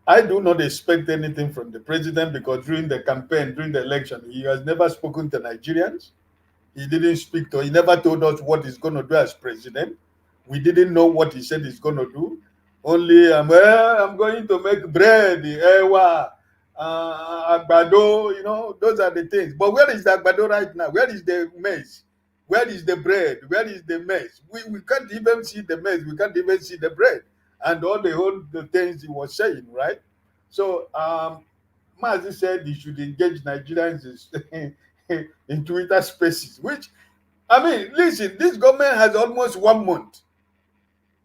I do not expect anything from the president because during the campaign, during the election, he has never spoken to Nigerians. He didn't speak to. He never told us what he's going to do as president. We didn't know what he said he's going to do. Only I'm going to make bread, ewa, agbado. Those are the things. But where is the agbado right now? Where is the maize? Where is the bread? Where is the maize? We can't even see the maize. We can't even see the bread and all the things he was saying, right? So Mazi said he should engage Nigerians in Twitter spaces, which, I mean, listen, this government has almost 1 month,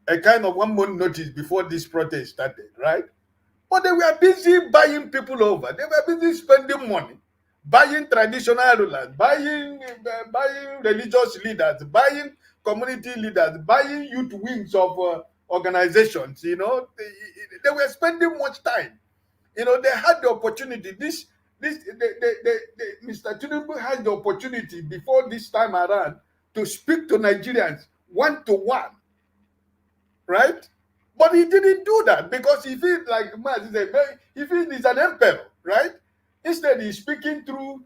a kind of 1 month notice before this protest started, right? But they were busy buying people over. They were busy spending money, buying traditional rulers, buying religious leaders, buying community leaders, buying youth wings of organizations. They were spending much time. They had the opportunity. Mr. Tinubu had the opportunity before this time around to speak to Nigerians one to one, right? But he didn't do that because he feels like he feels he's an emperor, right? Instead, he's speaking through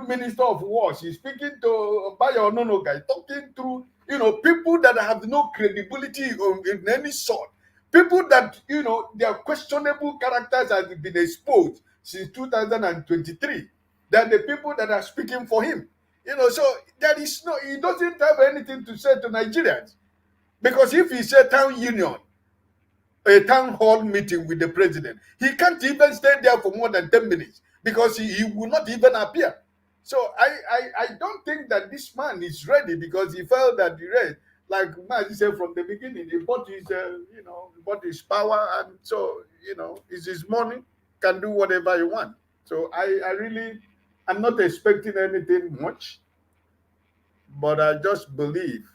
Minister of Wars, he's speaking to Bayo Ononoga, talking to people that have no credibility in any sort. People that their questionable characters have been exposed since 2023. They're the people that are speaking for him. So he doesn't have anything to say to Nigerians. Because if he said a town hall meeting with the president, he can't even stay there for more than 10 minutes because he will not even appear. So I don't think that this man is ready because he felt that like Mazi said from the beginning, he bought his power, and so it's his money, can do whatever he wants. So I'm not expecting anything much, but I just believe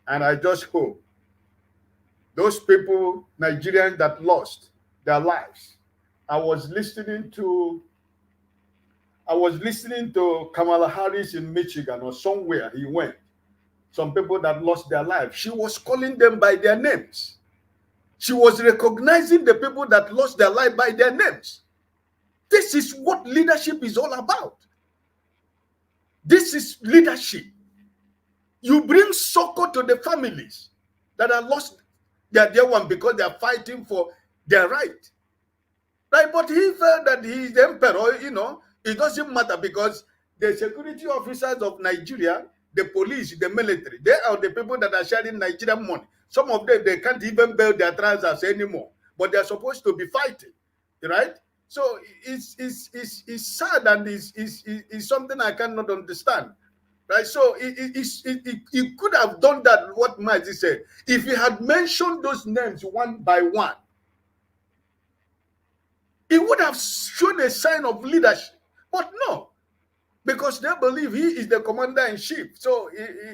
and I just hope those people, Nigerians that lost their lives. I was listening to Kamala Harris in Michigan or somewhere he went. Some people that lost their lives. She was calling them by their names. She was recognizing the people that lost their life by their names. This is what leadership is all about. This is leadership. You bring succor to the families that are lost their dear one because they are fighting for their right. Right? But he felt that he is the emperor, you know, it doesn't matter because the security officers of Nigeria, the police, the military, they are the people that are sharing Nigerian money. Some of them, they can't even build their trousers anymore, but they're supposed to be fighting, right? So it's sad and it's something I cannot understand. Right, so he could have done that. What Mazi said, if he had mentioned those names one by one, he would have shown a sign of leadership. But no, because they believe he is the commander-in-chief, so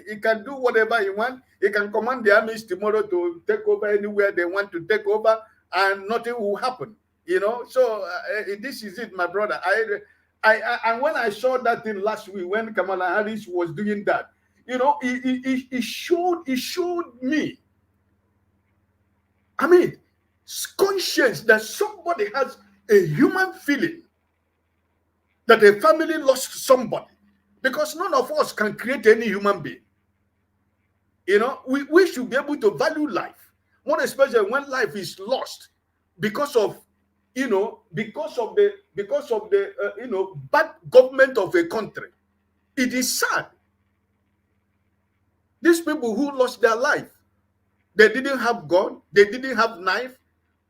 he can do whatever he wants. He can command the armies tomorrow to take over anywhere they want to take over, and nothing will happen. You know, so this is it, my brother. And when I saw that thing last week, when Kamala Harris was doing that, you know, it showed me. I mean, conscience that somebody has a human feeling that a family lost somebody, because none of us can create any human being. You know, we should be able to value life, more especially when life is lost because of, you know, because of the you know, bad government of a country. It is sad. These people who lost their life, they didn't have gun, they didn't have knife,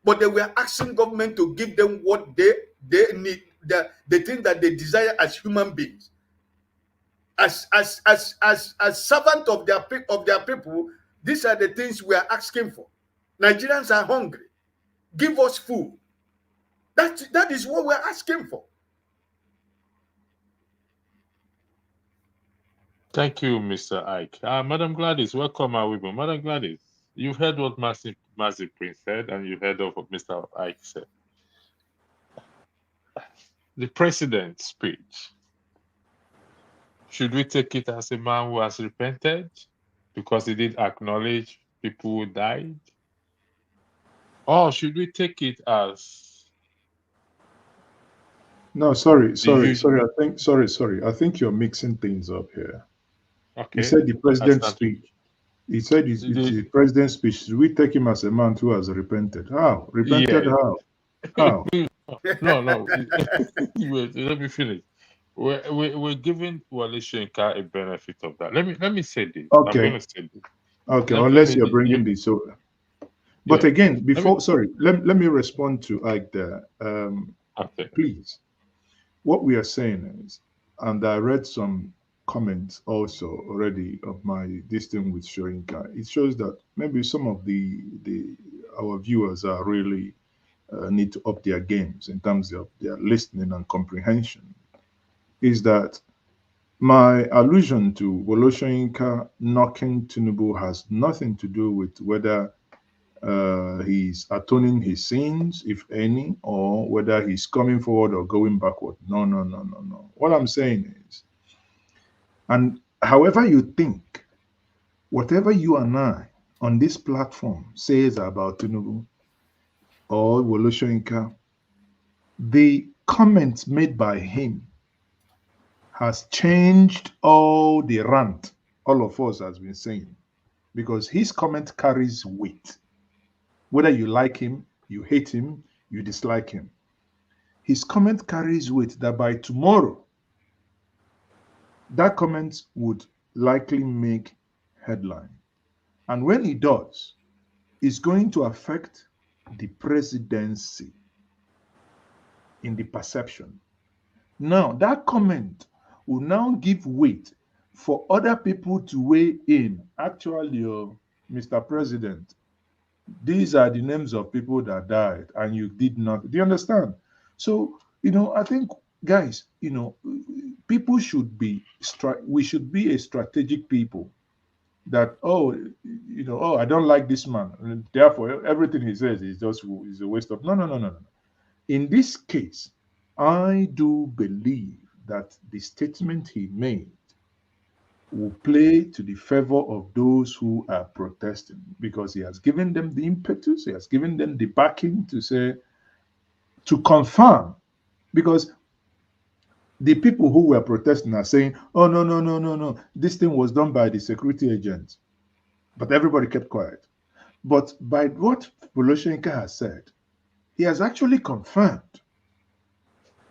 but they were asking government to give them what they need, the thing that they desire as human beings. As servant of their people, these are the things we are asking for. Nigerians are hungry. Give us food. That is what we're asking for. Thank you, Mr. Ike. Madam Gladys, welcome our women. Madam Gladys, you've heard what Massive Prince said, and you heard of what Mr. Ike said. The president's speech, should we take it as a man who has repented because he did acknowledge people who died? Or should we take it as... No, sorry. I think you're mixing things up here. Okay. He said the president's speech. He said it's the president's speech. Should we take him as a man who has repented? How? Repented how? How? No. Wait, let me finish. We're giving Wale Soyinka a benefit of that. Let me say this. Okay. I'm going to say this. Okay, unless you're bringing this over. But again, before, let me respond to Ike there. Okay. Please. What we are saying is, and I read some comments also already of my distinct with Soyinka. It shows that maybe some of our viewers are really need to up their games in terms of their listening and comprehension. Is that my allusion to Wole Soyinka knocking Tinubu has nothing to do with whether he's atoning his sins, if any, or whether he's coming forward or going backward. No. What I'm saying is, and however you think, whatever you and I on this platform says about Tinubu or Wole Soyinka, the comments made by him has changed all the rant all of us has been saying, because his comment carries weight. Whether you like him, you hate him, you dislike him, his comment carries weight that by tomorrow, that comment would likely make headline. And when it does, it's going to affect the presidency in the perception. Now, that comment will now give weight for other people to weigh in. Actually, Mr. President, these are the names of people that died and you did not. Do you understand? So, I think, guys, people should be, we should be a strategic people that, I don't like this man, and therefore everything he says is a waste of. No. In this case, I do believe that the statement he made will play to the favor of those who are protesting, because he has given them the impetus, he has given them the backing to say, to confirm, because the people who were protesting are saying, oh, no, no, no, no, no, this thing was done by the security agents. But everybody kept quiet. But by what Voloshenko has said, he has actually confirmed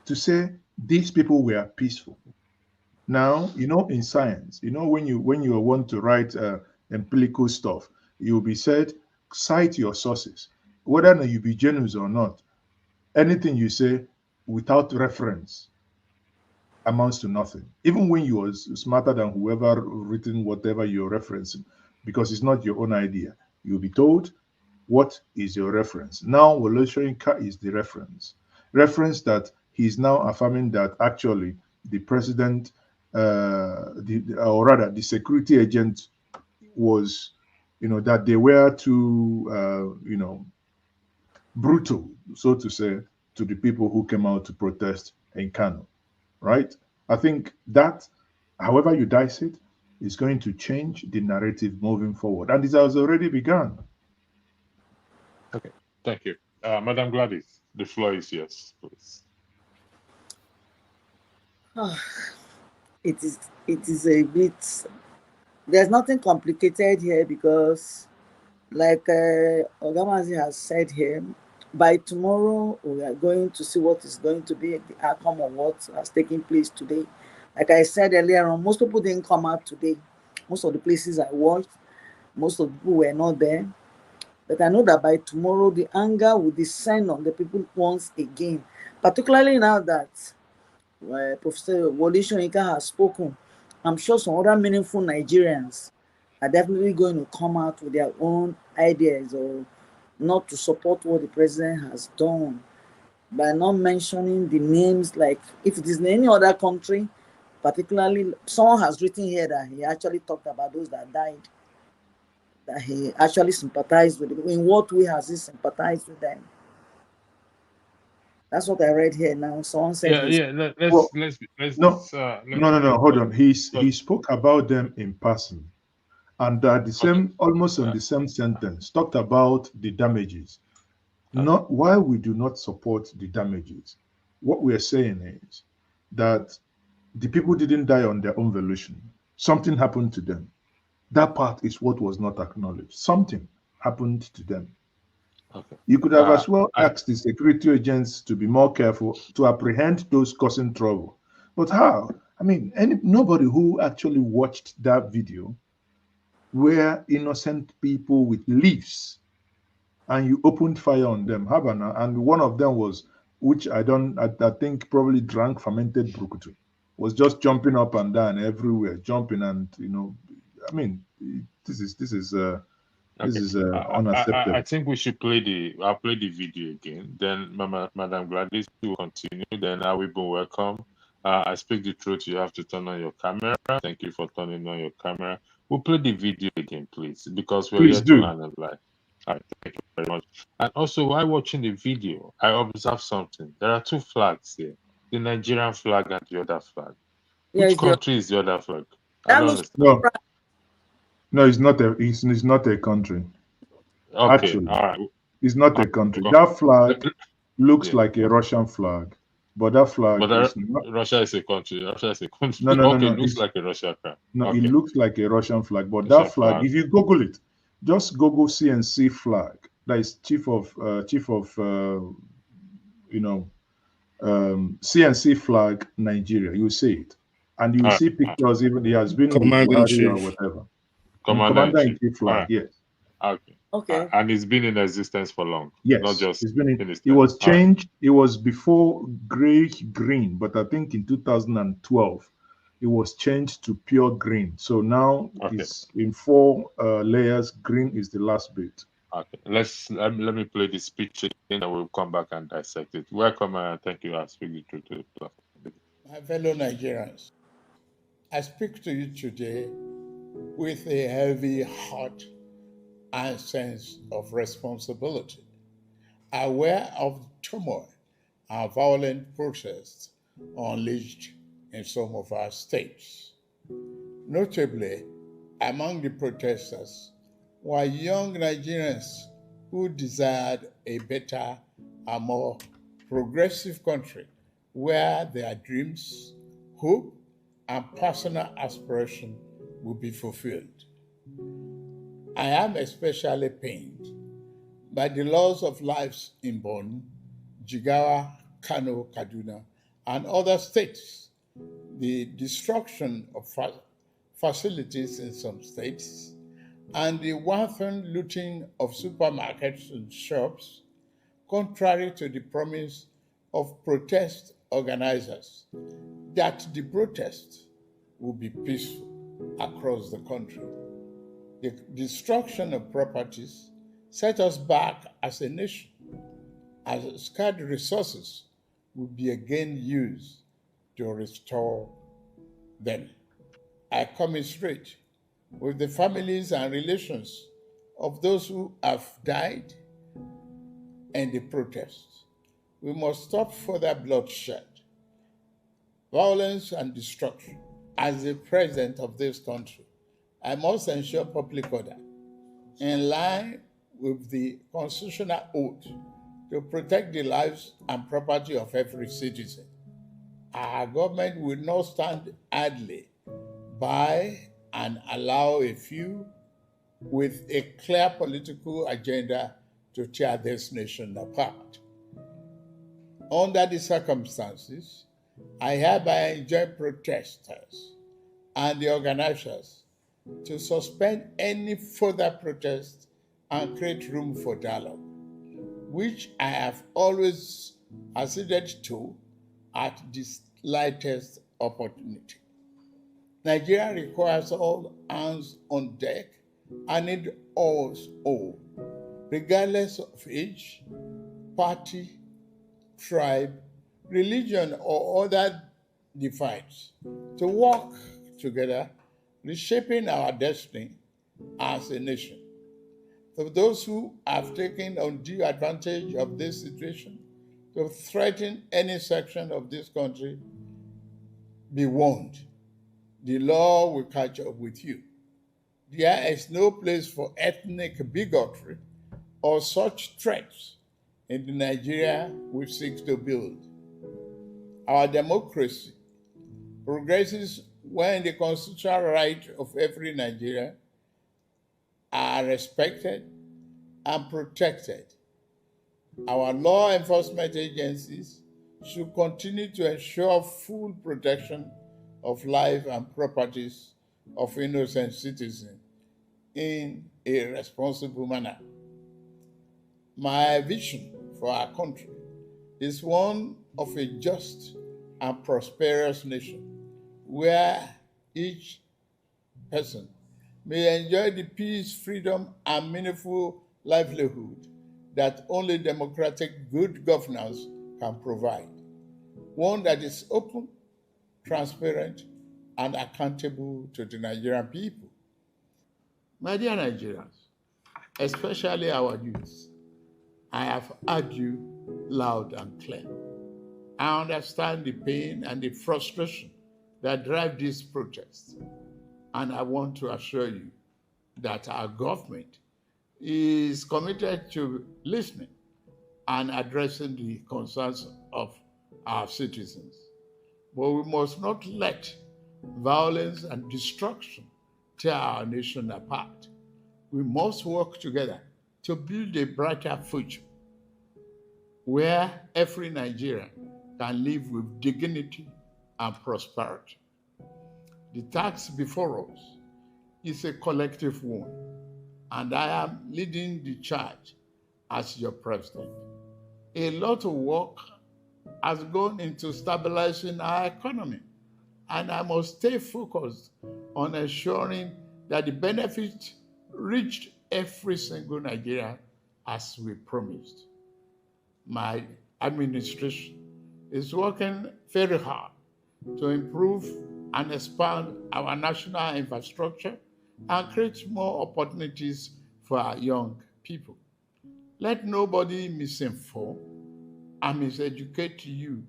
to say these people were peaceful. Now, in science, when you want to write empirical stuff, you'll be said, cite your sources. Whether you be genuine or not, anything you say without reference amounts to nothing. Even when you are smarter than whoever written whatever you're referencing, because it's not your own idea. You'll be told what is your reference. Now, Voloshenko is the reference. Reference that he's now affirming that actually the president, or rather the security agent was, that they were too, brutal, so to say, to the people who came out to protest in Kano, right? I think that, however you dice it, is going to change the narrative moving forward. And this has already begun. Okay, thank you. Madam Gladys, the floor is yours, please. It is a bit, there's nothing complicated here, because like Ogamazi has said here, by tomorrow we are going to see what is going to be the outcome of what has taken place today. Like I said earlier on, most people didn't come out today. Most of the places I watched, most of the people were not there. But I know that by tomorrow the anger will descend on the people once again, particularly now that Professor Wole Soyinka has spoken. I'm sure some other meaningful Nigerians are definitely going to come out with their own ideas, or not to support what the president has done, by not mentioning the names. Like if it is in any other country, particularly someone has written here that he actually talked about those that died, that he actually sympathized with them. In what way has he sympathized with them? That's what I read here now. Someone said No. Hold on. He spoke about them in passing, and at the same, almost on the same sentence, talked about the damages. Not why we do not support the damages. What we are saying is that the people didn't die on their own volition. Something happened to them. That part is what was not acknowledged. Something happened to them. Okay. You could have as well asked the security agents to be more careful, to apprehend those causing trouble. But how? I mean, nobody who actually watched that video were innocent people with leaves, and you opened fire on them. Havana, and one of them was, which I think probably drank fermented brukutu, was just jumping up and down everywhere, jumping, and I mean, this is unacceptable. I think we should I'll play the video again. Then Madam Gladys will continue. Then I will be welcome. I speak the truth. You have to turn on your camera. Thank you for turning on your camera. We'll play the video again, please, because we're here to learn and live. All right, thank you very much. And also, while watching the video, I observed something. There are two flags here: the Nigerian flag and the other flag. Which country is the other flag? I don't understand. No, it's not a. It's not a country. Okay, actually, all right. It's not a country. That flag looks like a Russian flag, but that flag is not. Russia is a country. Russia is a country. No. Okay, it looks like a Russian flag. No, okay. It looks like a Russian flag, but that flag, if you Google it, just Google CNC flag. That is chief of CNC flag Nigeria. You see it, and you see pictures. Even he has been with Buhari or whatever. Commander-in-Chief flag, yes. Okay. And it's been in existence for long. Yes, not just it's been it was changed. It was before green, but I think in 2012 it was changed to pure green. So now it's in 4 layers. Green is the last bit. Okay, let me play the speech again, and we'll come back and dissect it. Welcome, thank you. I speak the truth to the platform. My fellow Nigerians, I speak to you today with a heavy heart and sense of responsibility, aware of the turmoil and violent protests unleashed in some of our states. Notably, among the protesters were young Nigerians who desired a better and more progressive country where their dreams, hope, and personal aspiration will be fulfilled. I am especially pained by the loss of lives in Borno, Jigawa, Kano, Kaduna, and other states, the destruction of facilities in some states, and the wanton looting of supermarkets and shops, contrary to the promise of protest organizers that the protest will be peaceful across the country. The destruction of properties set us back as a nation, as scarce resources will be again used to restore them. I commiserate with the families and relations of those who have died in the protests. We must stop further bloodshed, violence, and destruction. As the president of this country, I must ensure public order in line with the constitutional oath to protect the lives and property of every citizen. Our government will not stand idly by and allow a few with a clear political agenda to tear this nation apart. Under the circumstances, I hereby enjoin protesters and the organizers to suspend any further protest and create room for dialogue, which I have always acceded to at the slightest opportunity. Nigeria requires all hands on deck and need us all, regardless of age, party, tribe, religion, or other divides, to work together, reshaping our destiny as a nation. For those who have taken undue advantage of this situation to threaten any section of this country, be warned. The law will catch up with you. There is no place for ethnic bigotry or such threats in the Nigeria we seek to build. Our democracy progresses when the constitutional rights of every Nigerian are respected and protected. Our law enforcement agencies should continue to ensure full protection of life and properties of innocent citizens in a responsible manner. My vision for our country is one of a just and prosperous nation where each person may enjoy the peace, freedom, and meaningful livelihood that only democratic good governance can provide. One that is open, transparent, and accountable to the Nigerian people. My dear Nigerians, especially our youth, I have heard you loud and clear. I understand the pain and the frustration that drive these protests, and I want to assure you that our government is committed to listening and addressing the concerns of our citizens. But we must not let violence and destruction tear our nation apart. We must work together to build a brighter future where every Nigerian can live with dignity and prosperity. The task before us is a collective one, and I am leading the charge as your president. A lot of work has gone into stabilizing our economy, and I must stay focused on ensuring that the benefits reach every single Nigerian as we promised. My administration is working very hard to improve and expand our national infrastructure and create more opportunities for our young people. Let nobody misinform and miseducate you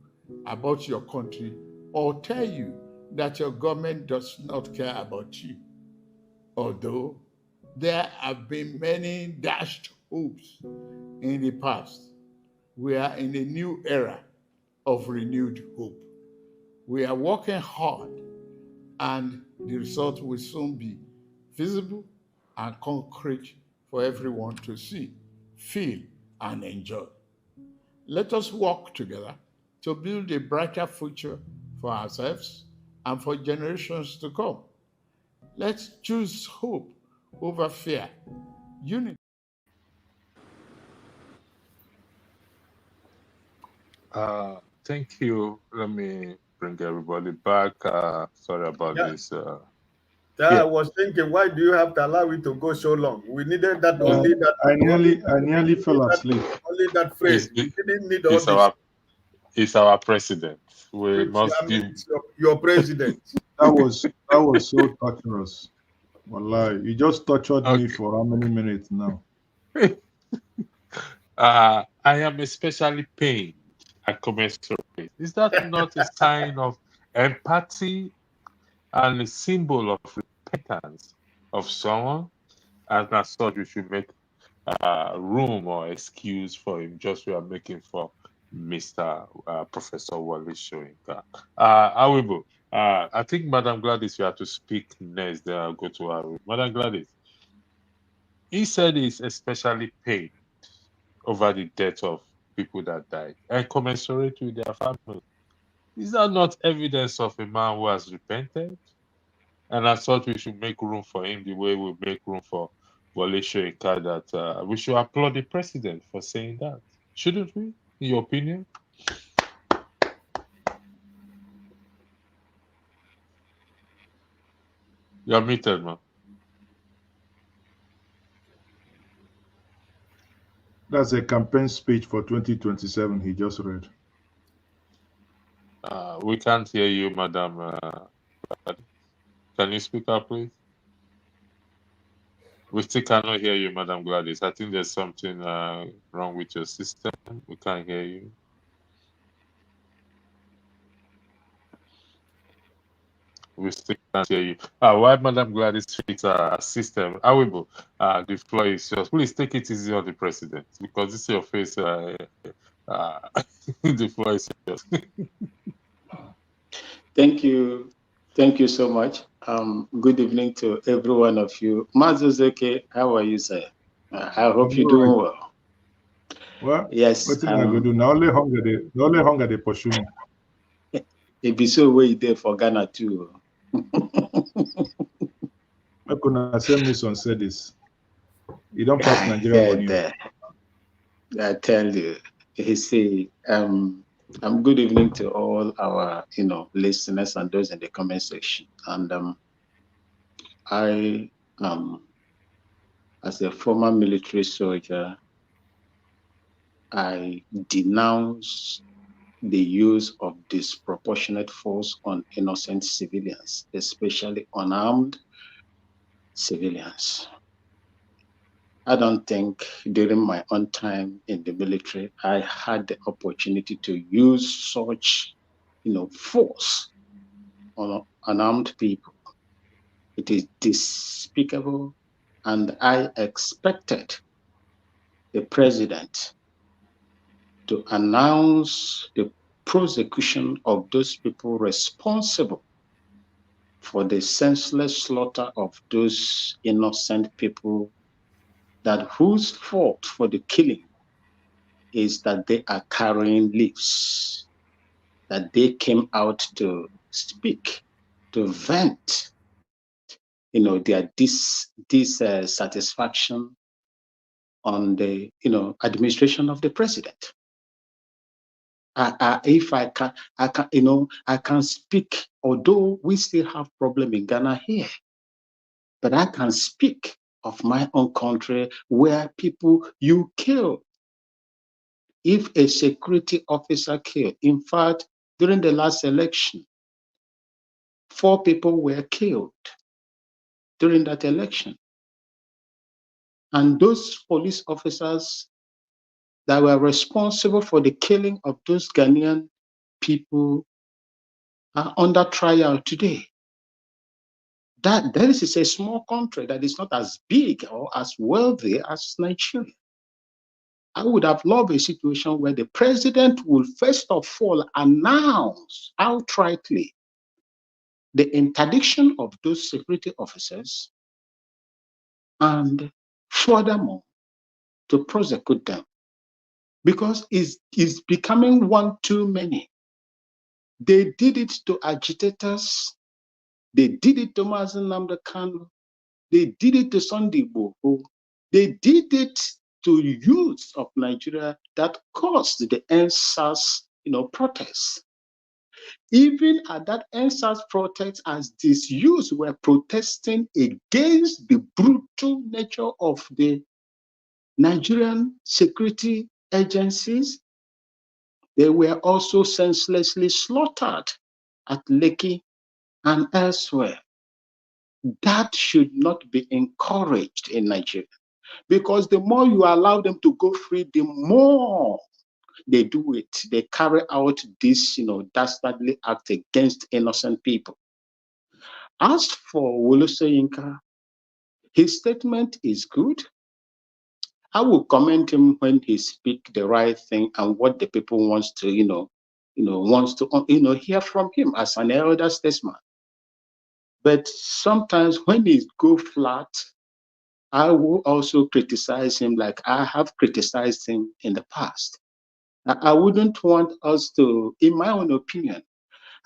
about your country or tell you that your government does not care about you. Although there have been many dashed hopes in the past, we are in a new era of renewed hope. We are working hard, and the result will soon be visible and concrete for everyone to see, feel, and enjoy. Let us work together to build a brighter future for ourselves and for generations to come. Let's choose hope over fear, unity. Thank you. Let me bring everybody back. Sorry about Yeah, this. I Yeah. was thinking, why do you have to allow it to go so long? We needed that Uh, I nearly fell asleep. only that phrase. We didn't need all It's this. our president. We Which must I mean, give. it's your president. That was so torturous. Wallahi, you just tortured me Okay. for how many minutes now? I am especially pained and commensurate. Is that not a sign of empathy and a symbol of repentance of someone? And as such, we should make room or excuse for him, just we are making for Mr. Professor Wale Soyinka. However, I think Madam Gladys, you have to speak next. Then I'll go to her. Madam Gladys, he said he's especially pained over the death of people that died and commensurate with their family. Is that not evidence of a man who has repented? And as such, we should make room for him the way we make room for Wale Soyinka. That we should applaud the president for saying that, shouldn't we? In your opinion? You're muted, man. That's a campaign speech for 2027 he just read. We can't hear you, Madam. Can you speak up, please? We still cannot hear you, Madam Gladys. I think there's something wrong with your system. We can't hear you. We still can't hear you. While Madam Gladys fix our system, however, the floor is yours. Please take it easy on the president because this is your face. The floor is yours. Thank you. Thank you so much. Good evening to every one of you. Mazuzeke, how are you, sir? I hope you're doing well. Well, yes. What I go do? Now only hunger they pursue me. It be so way there for Ghana too. I could send me some say this. You don't pass Nigeria money. I tell you, he say, good evening to all our listeners and those in the comment section. And I as a former military soldier, I denounce the use of disproportionate force on innocent civilians, especially unarmed civilians. I don't think during my own time in the military, I had the opportunity to use such, force on unarmed people. It is despicable, and I expected the president to announce the prosecution of those people responsible for the senseless slaughter of those innocent people that whose fault for the killing is that they are carrying leaves, that they came out to speak, to vent, their dissatisfaction on the, administration of the president. If I can, I can speak, although we still have problem in Ghana here, but I can speak of my own country where people you kill. If a security officer killed, in fact, during the last election, 4 people were killed during that election. And those police officers that were responsible for the killing of those Ghanaian people are under trial today. That this is a small country that is not as big or as wealthy as Nigeria. I would have loved a situation where the president will first of all announce outrightly the interdiction of those security officers and furthermore to prosecute them, because it's becoming one too many. They did it to agitators, they did it to Mazen Nnamdi Kanu, they did it to Sunday Igboho, they did it to youths of Nigeria that caused the NSAS, protests. Even at that NSAS protest, as these youths were protesting against the brutal nature of the Nigerian security agencies, they were also senselessly slaughtered at Lekki and elsewhere. That should not be encouraged in Nigeria, because the more you allow them to go free, the more they do it. They carry out this, dastardly act against innocent people. As for Wole Soyinka, his statement is good. I will commend him when he speak the right thing and what the people wants to, hear from him as an elder statesman. But sometimes when he go flat, I will also criticize him like I have criticized him in the past. I wouldn't want us to, in my own opinion,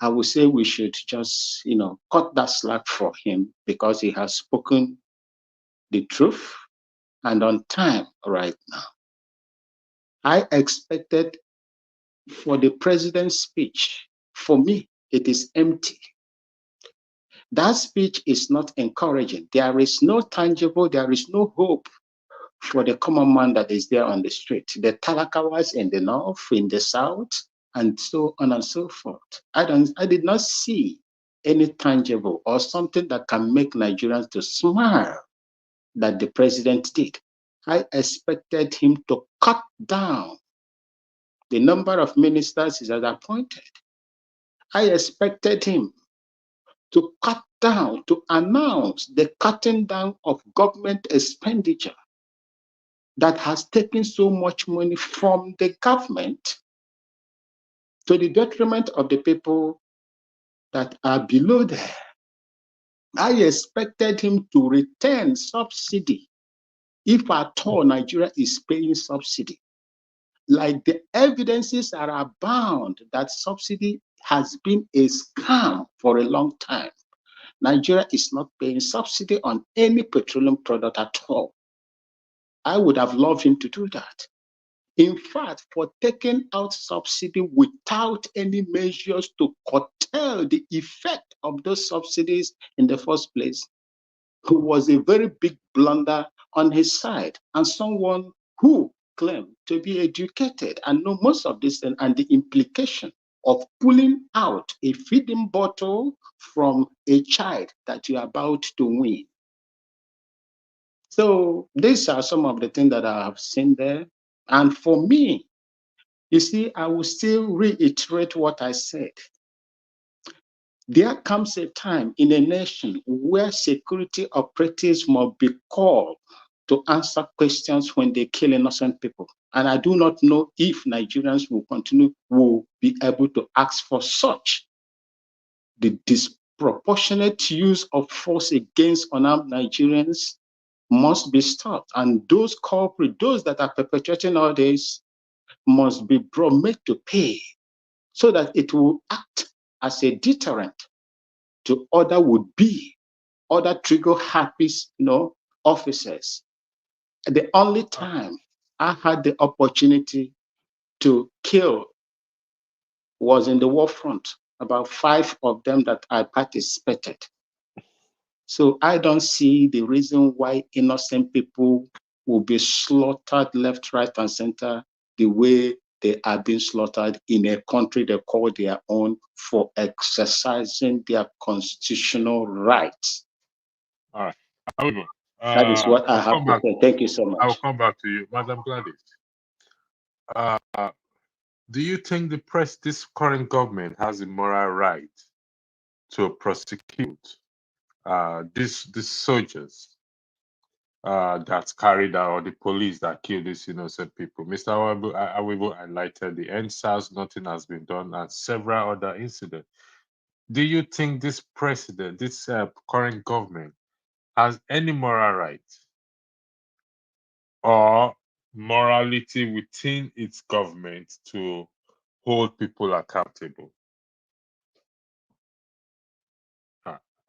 I would say we should just, cut that slack for him because he has spoken the truth and on time right now. I expected for the president's speech, for me, it is empty. That speech is not encouraging. There is no tangible, there is no hope for the common man that is there on the street. The Talakawas in the north, in the south, and so on and so forth. I did not see any tangible or something that can make Nigerians to smile that the president did. I expected him to cut down the number of ministers he has appointed. I expected him to cut down, to announce the cutting down of government expenditure that has taken so much money from the government to the detriment of the people that are below there. I expected him to return subsidy, if at all Nigeria is paying subsidy. Like the evidences are abound that subsidy has been a scam for a long time. Nigeria is not paying subsidy on any petroleum product at all. I would have loved him to do that. In fact, for taking out subsidy without any measures to curtail the effect of those subsidies in the first place, was a very big blunder on his side, and someone who claimed to be educated and know most of this thing and the implication of pulling out a feeding bottle from a child that you're about to win. So these are some of the things that I have seen there. And for me, you see, I will still reiterate what I said. There comes a time in a nation where security operatives must be called to answer questions when they kill innocent people. And I do not know if Nigerians will be able to ask for such. The disproportionate use of force against unarmed Nigerians must be stopped. And those culprits, those that are perpetrating all this, must be made to pay so that it will act as a deterrent to other would-be, other trigger-happy, officers. The only time I had the opportunity to kill was in the war front, about 5 of them that I participated. So I don't see the reason why innocent people will be slaughtered left, right, and center the way they are being slaughtered in a country they call their own for exercising their constitutional rights. All right. However, That is what I I'll have come to back. say. Thank you so much. I'll come back to you, Madam Gladys. Do you think this current government has a moral right to prosecute these soldiers that carried out, or the police that killed these innocent people. Mr. Awibu highlighted the NSAS, nothing has been done, and several other incidents. Do you think this president, this current government, has any moral right or morality within its government to hold people accountable?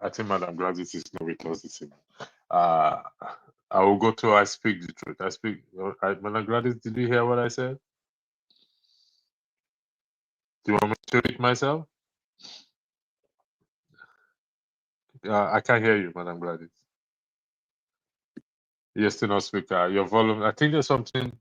I think Madam Gladys is not with us this evening. I will go to I speak the truth. Madam Gladys, did you hear what I said? Do you want me to read myself? I can't hear you, Madam Gladys. You're still not speaking. Your volume. I think there's something.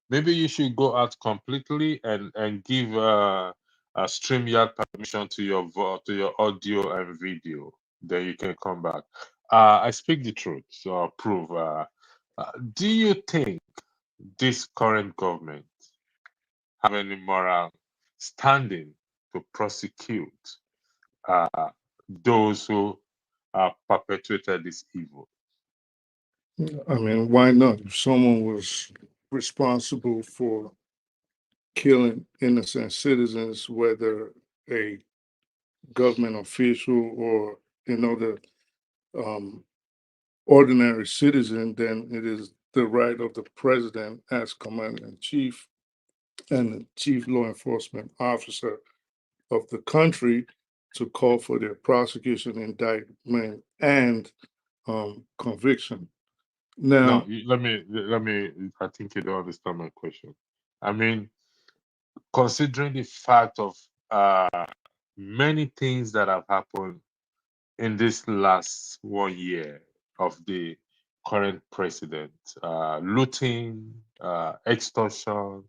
Maybe you should go out completely and give a StreamYard permission to your audio and video. Then you can come back. I speak the truth, so I'll prove. Do you think this current government have any moral standing to prosecute those who perpetrated this evil? I mean, why not? If someone was responsible for killing innocent citizens, whether a government official or another ordinary citizen, then it is the right of the president as commander in chief and the chief law enforcement officer of the country to call for their prosecution, indictment, and conviction. No, Now, let me. I think you don't understand my question. I mean, considering the fact of many things that have happened in this last 1 year of the current president, looting, extortion,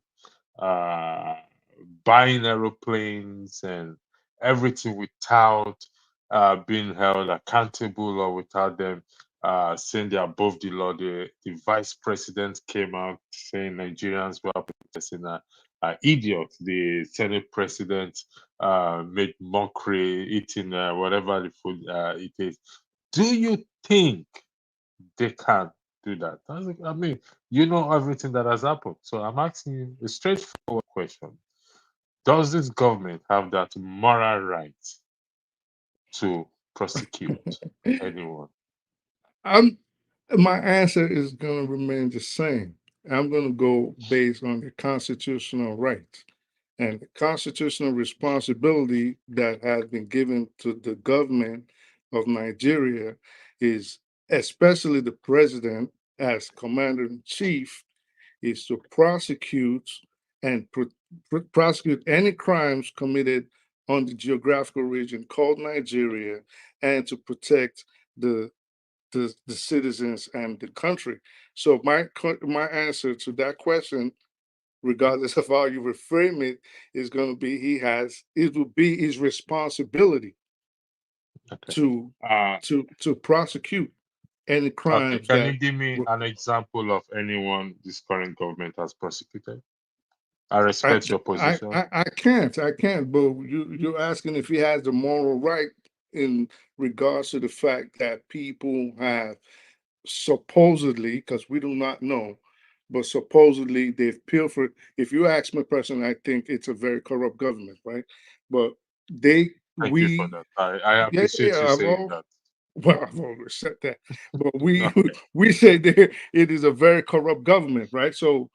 uh, buying aeroplanes, and everything without being held accountable or without them saying they're above the law. The vice president came out saying Nigerians were protesting idiot. The Senate president made mockery, eating whatever the food it is. Do you think they can do that? I mean, you know everything that has happened. So I'm asking you a straightforward question. Does this government have that moral right to prosecute anyone? I'm my answer is going to remain the same. I'm going to go based on the constitutional right and the constitutional responsibility that has been given to the government of Nigeria is, especially the president as commander in chief, is to prosecute and prosecute any crimes committed on the geographical region called Nigeria and to protect the the citizens and the country. So my answer to that question, regardless of how you reframe it, is going to be it will be his responsibility Okay. to to prosecute any Okay. crimes Can you that give me an example of anyone this current government has prosecuted? I I respect your position. I can't. But you're asking if he has the moral right in regards to the fact that people have supposedly, because we do not know, but supposedly they've pilfered. If you ask me personally, I think it's a very corrupt government, right? But they Thank you for we that. I yeah, appreciate you saying that. well, I've always said that, but we Okay. we say that it is a very corrupt government, right? So,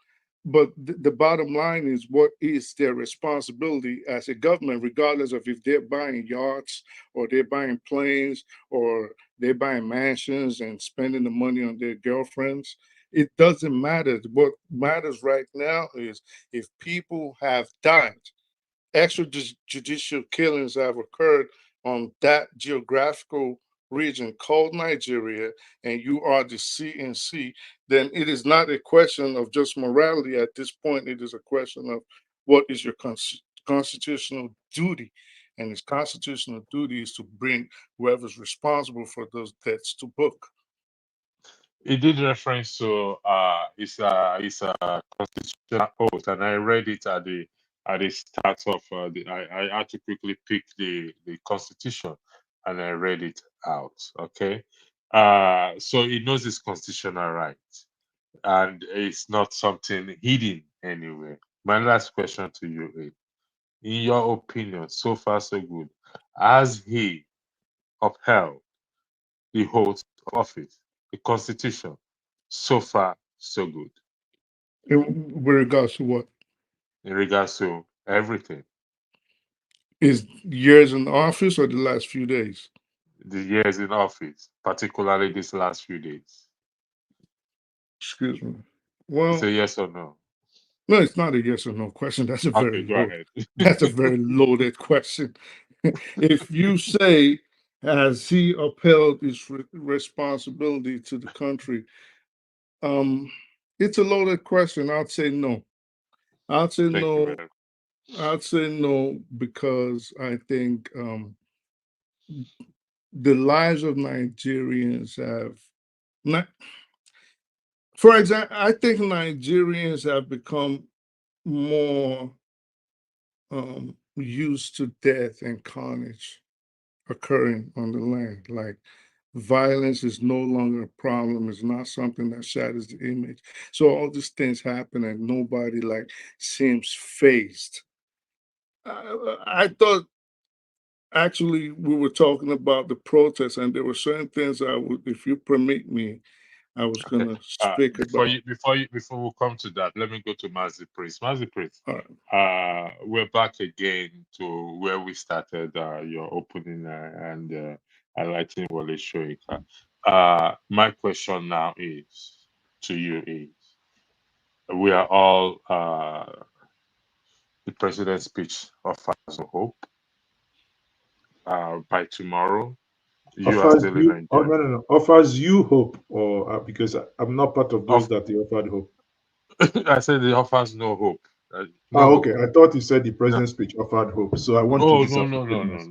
but the bottom line is, what is their responsibility as a government, regardless of if they're buying yachts or they're buying planes or they're buying mansions and spending the money on their girlfriends? It doesn't matter. What matters right now is if people have died, extrajudicial killings have occurred on that geographical region called Nigeria, and you are the CNC, then it is not a question of just morality at this point. It is a question of what is your constitutional duty. And his constitutional duty is to bring whoever's responsible for those deaths to book. It did reference to his constitutional oath, and I read it at the start of I had to quickly pick the constitution. and I read it out. Okay. So he knows his constitutional right, and it's not something hidden anywhere. My last question to you is, in your opinion, so far so good, has he upheld the oath of office, the constitution? So far so good With regards to what? in regards to everything. Is years in office or the last few days? The years in office, particularly these last few days. Excuse me. It's Well, a yes or no. no, it's not a yes or no question. That's a Okay, very go loaded. ahead. That's a very loaded question. If you say, has he upheld his responsibility to the country? It's a loaded question. I'd say no. I'd say Thank you no. very I'd say no because I think the lives of Nigerians have not. For example, I think Nigerians have become more used to death and carnage occurring on the land. Like violence is no longer a problem. It's not something that shatters the image. So all these things happen and nobody like seems phased. I thought actually we were talking about the protests and there were certain things I would, if you permit me, I was Okay. gonna speak about. Before we come to that, let me go to Mazi Priest. Mazi Priest, All right. we're back again to where we started your opening and highlighting Wale Shoika. My question now is to you is, we are all the president's speech offers hope. By tomorrow, you are Offers still in you, oh Nigeria. no, no, no, offers you hope, or because I'm not part of those Of that he offered hope. I said it offers no hope. Ah, No hope. okay. I thought you said the No. president's speech offered hope. So I want to Oh disappoint myself.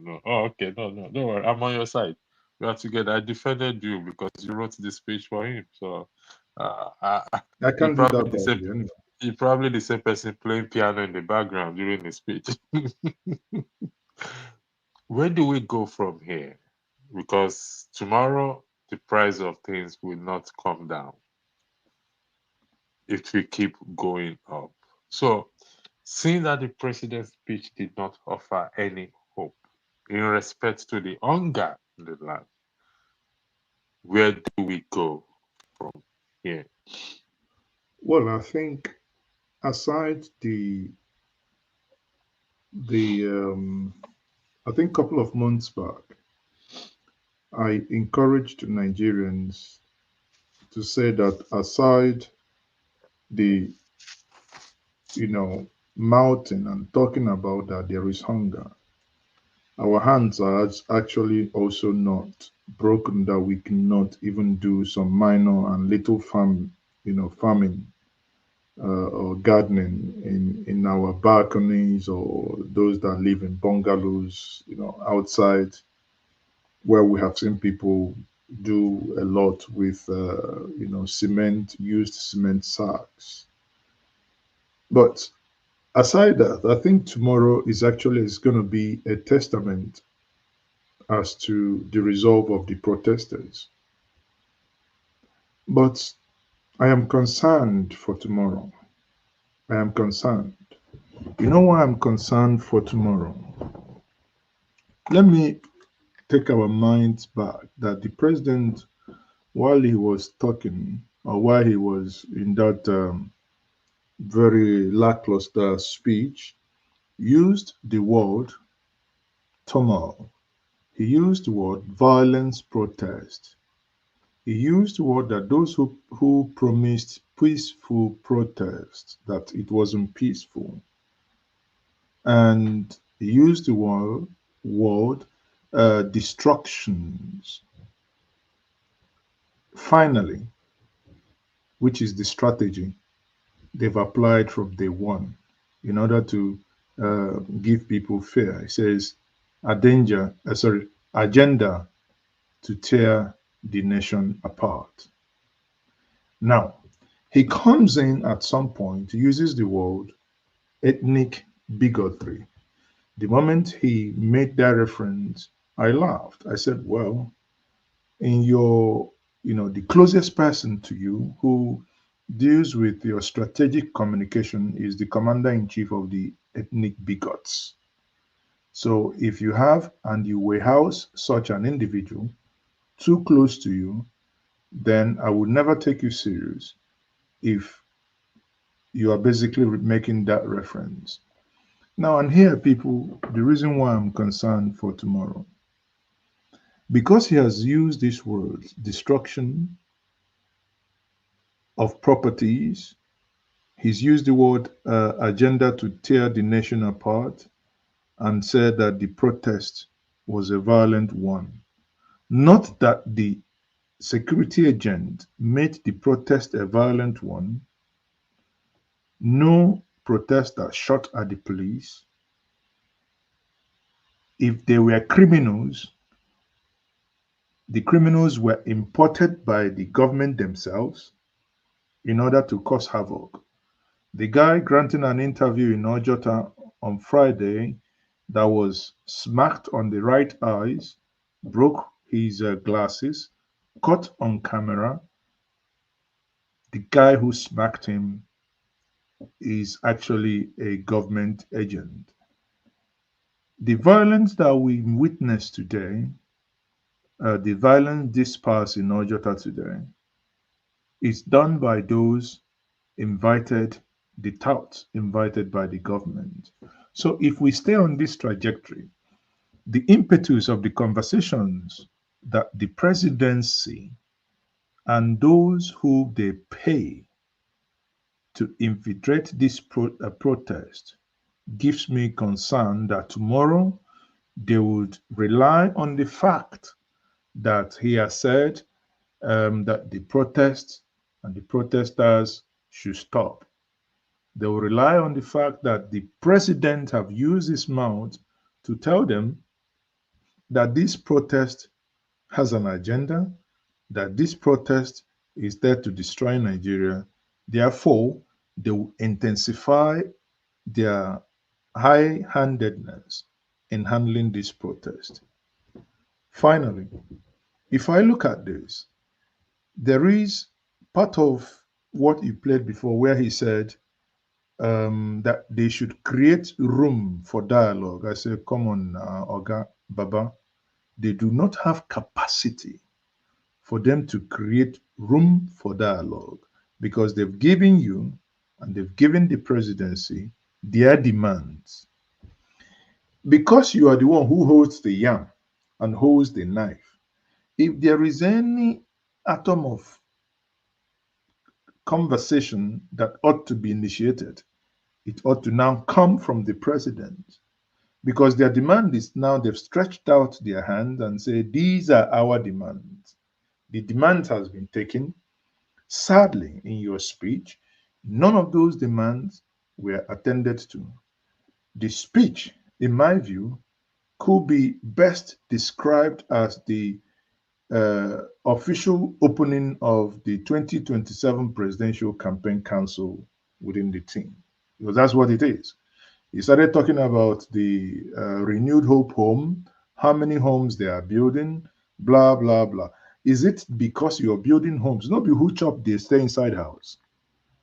no. Oh, okay, no. Don't worry. I'm on your side. We are together. I defended you because you wrote the speech for him. So uh, I, I you can't do probably that the same. proudly anyway. You probably the same person playing piano in the background during the speech. Where do we go from here? Because tomorrow the price of things will not come down if we keep going up. So, seeing that the president's speech did not offer any hope in respect to the hunger in the land, where do we go from here? Well, I think aside the I think a couple of months back, I encouraged Nigerians to say that aside the mouthing and talking about that there is hunger, our hands are actually also not broken that we cannot even do some minor and little farming or gardening in our balconies, or those that live in bungalows, outside, where we have seen people do a lot with used cement sacks. But aside that, I think tomorrow is going to be a testament as to the resolve of the protesters. But I am concerned for tomorrow. I am concerned. You know why I'm concerned for tomorrow? Let me take our minds back that the president, while he was talking, or while he was in that very lackluster speech, used the word turmoil. He used the word violence protest. He used the word that those who promised peaceful protest, that it wasn't peaceful. And he used the word destructions. Finally, which is the strategy they've applied from day one in order to give people fear. It says, agenda to tear the nation apart. Now, he comes in at some point, uses the word ethnic bigotry. The moment he made that reference, I laughed. I said, well, in your, the closest person to you who deals with your strategic communication is the commander in chief of the ethnic bigots. So if you have and you warehouse such an individual too close to you, then I would never take you serious if you are basically making that reference. Now, and here, people, the reason why I'm concerned for tomorrow, because he has used these words, destruction of properties, he's used the word agenda to tear the nation apart and said that the protest was a violent one. Not that the security agent made the protest a violent one. No protester shot at the police. If they were criminals, the criminals were imported by the government themselves in order to cause havoc. The guy granting an interview in Ojota on Friday that was smacked on the right eyes, broke his glasses, caught on camera. The guy who smacked him is actually a government agent. The violence that we witness today, the violence dispersed in Ojota today, is done by those invited, the touts invited by the government. So if we stay on this trajectory, the impetus of the conversations that the presidency and those who they pay to infiltrate this protest gives me concern that tomorrow they would rely on the fact that he has said that the protests and the protesters should stop. They will rely on the fact that the president have used his mouth to tell them that this protest has an agenda, that this protest is there to destroy Nigeria. Therefore, they will intensify their high-handedness in handling this protest. Finally, if I look at this, there is part of what you played before where he said that they should create room for dialogue. I said, come on, Oga Baba. They do not have capacity for them to create room for dialogue because they've given you and they've given the presidency their demands. Because you are the one who holds the yam and holds the knife, if there is any atom of conversation that ought to be initiated, it ought to now come from the president. Because their demand is now they've stretched out their hand and say, these are our demands. The demand has been taken. Sadly, in your speech, none of those demands were attended to. The speech, in my view, could be best described as the official opening of the 2027 Presidential Campaign Council within the team. Because that's what it is. He started talking about the renewed hope home, how many homes they are building, blah, blah, blah. Is it because you're building homes? Not be who chop, they stay inside house.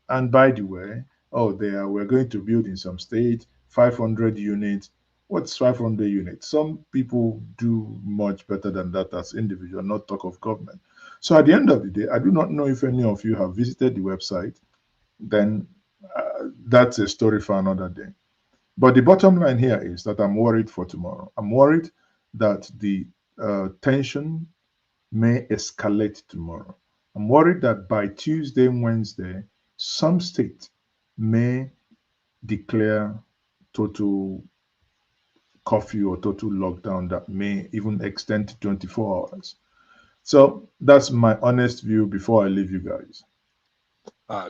And by the way, we're going to build in some state 500 units. What's 500 units? Some people do much better than that as individual, not talk of government. So at the end of the day, I do not know if any of you have visited the website. Then that's a story for another day. But the bottom line here is that I'm worried for tomorrow. I'm worried that the tension may escalate tomorrow. I'm worried that by Tuesday and Wednesday, some state may declare total curfew or total lockdown that may even extend to 24 hours. So that's my honest view before I leave you guys.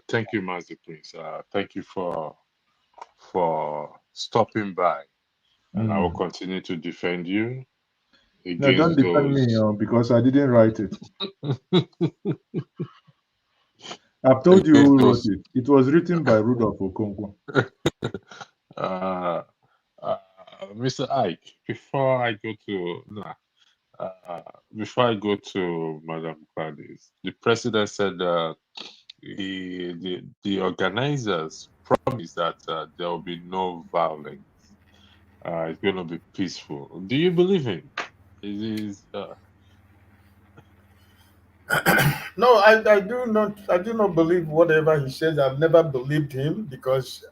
Thank you, Master Prince. Thank you for stopping by, and I will continue to defend you against No, don't defend me because I didn't write it. I've told you who wrote it. It was written by Rudolph Okonkwo. Mr. Ike, before I go to Before I go to Madam Gladys, the president said the organizers promised that there will be no violence. It's going to be peaceful. Do you believe him? It is. No, I do not believe whatever he says. I've never believed him because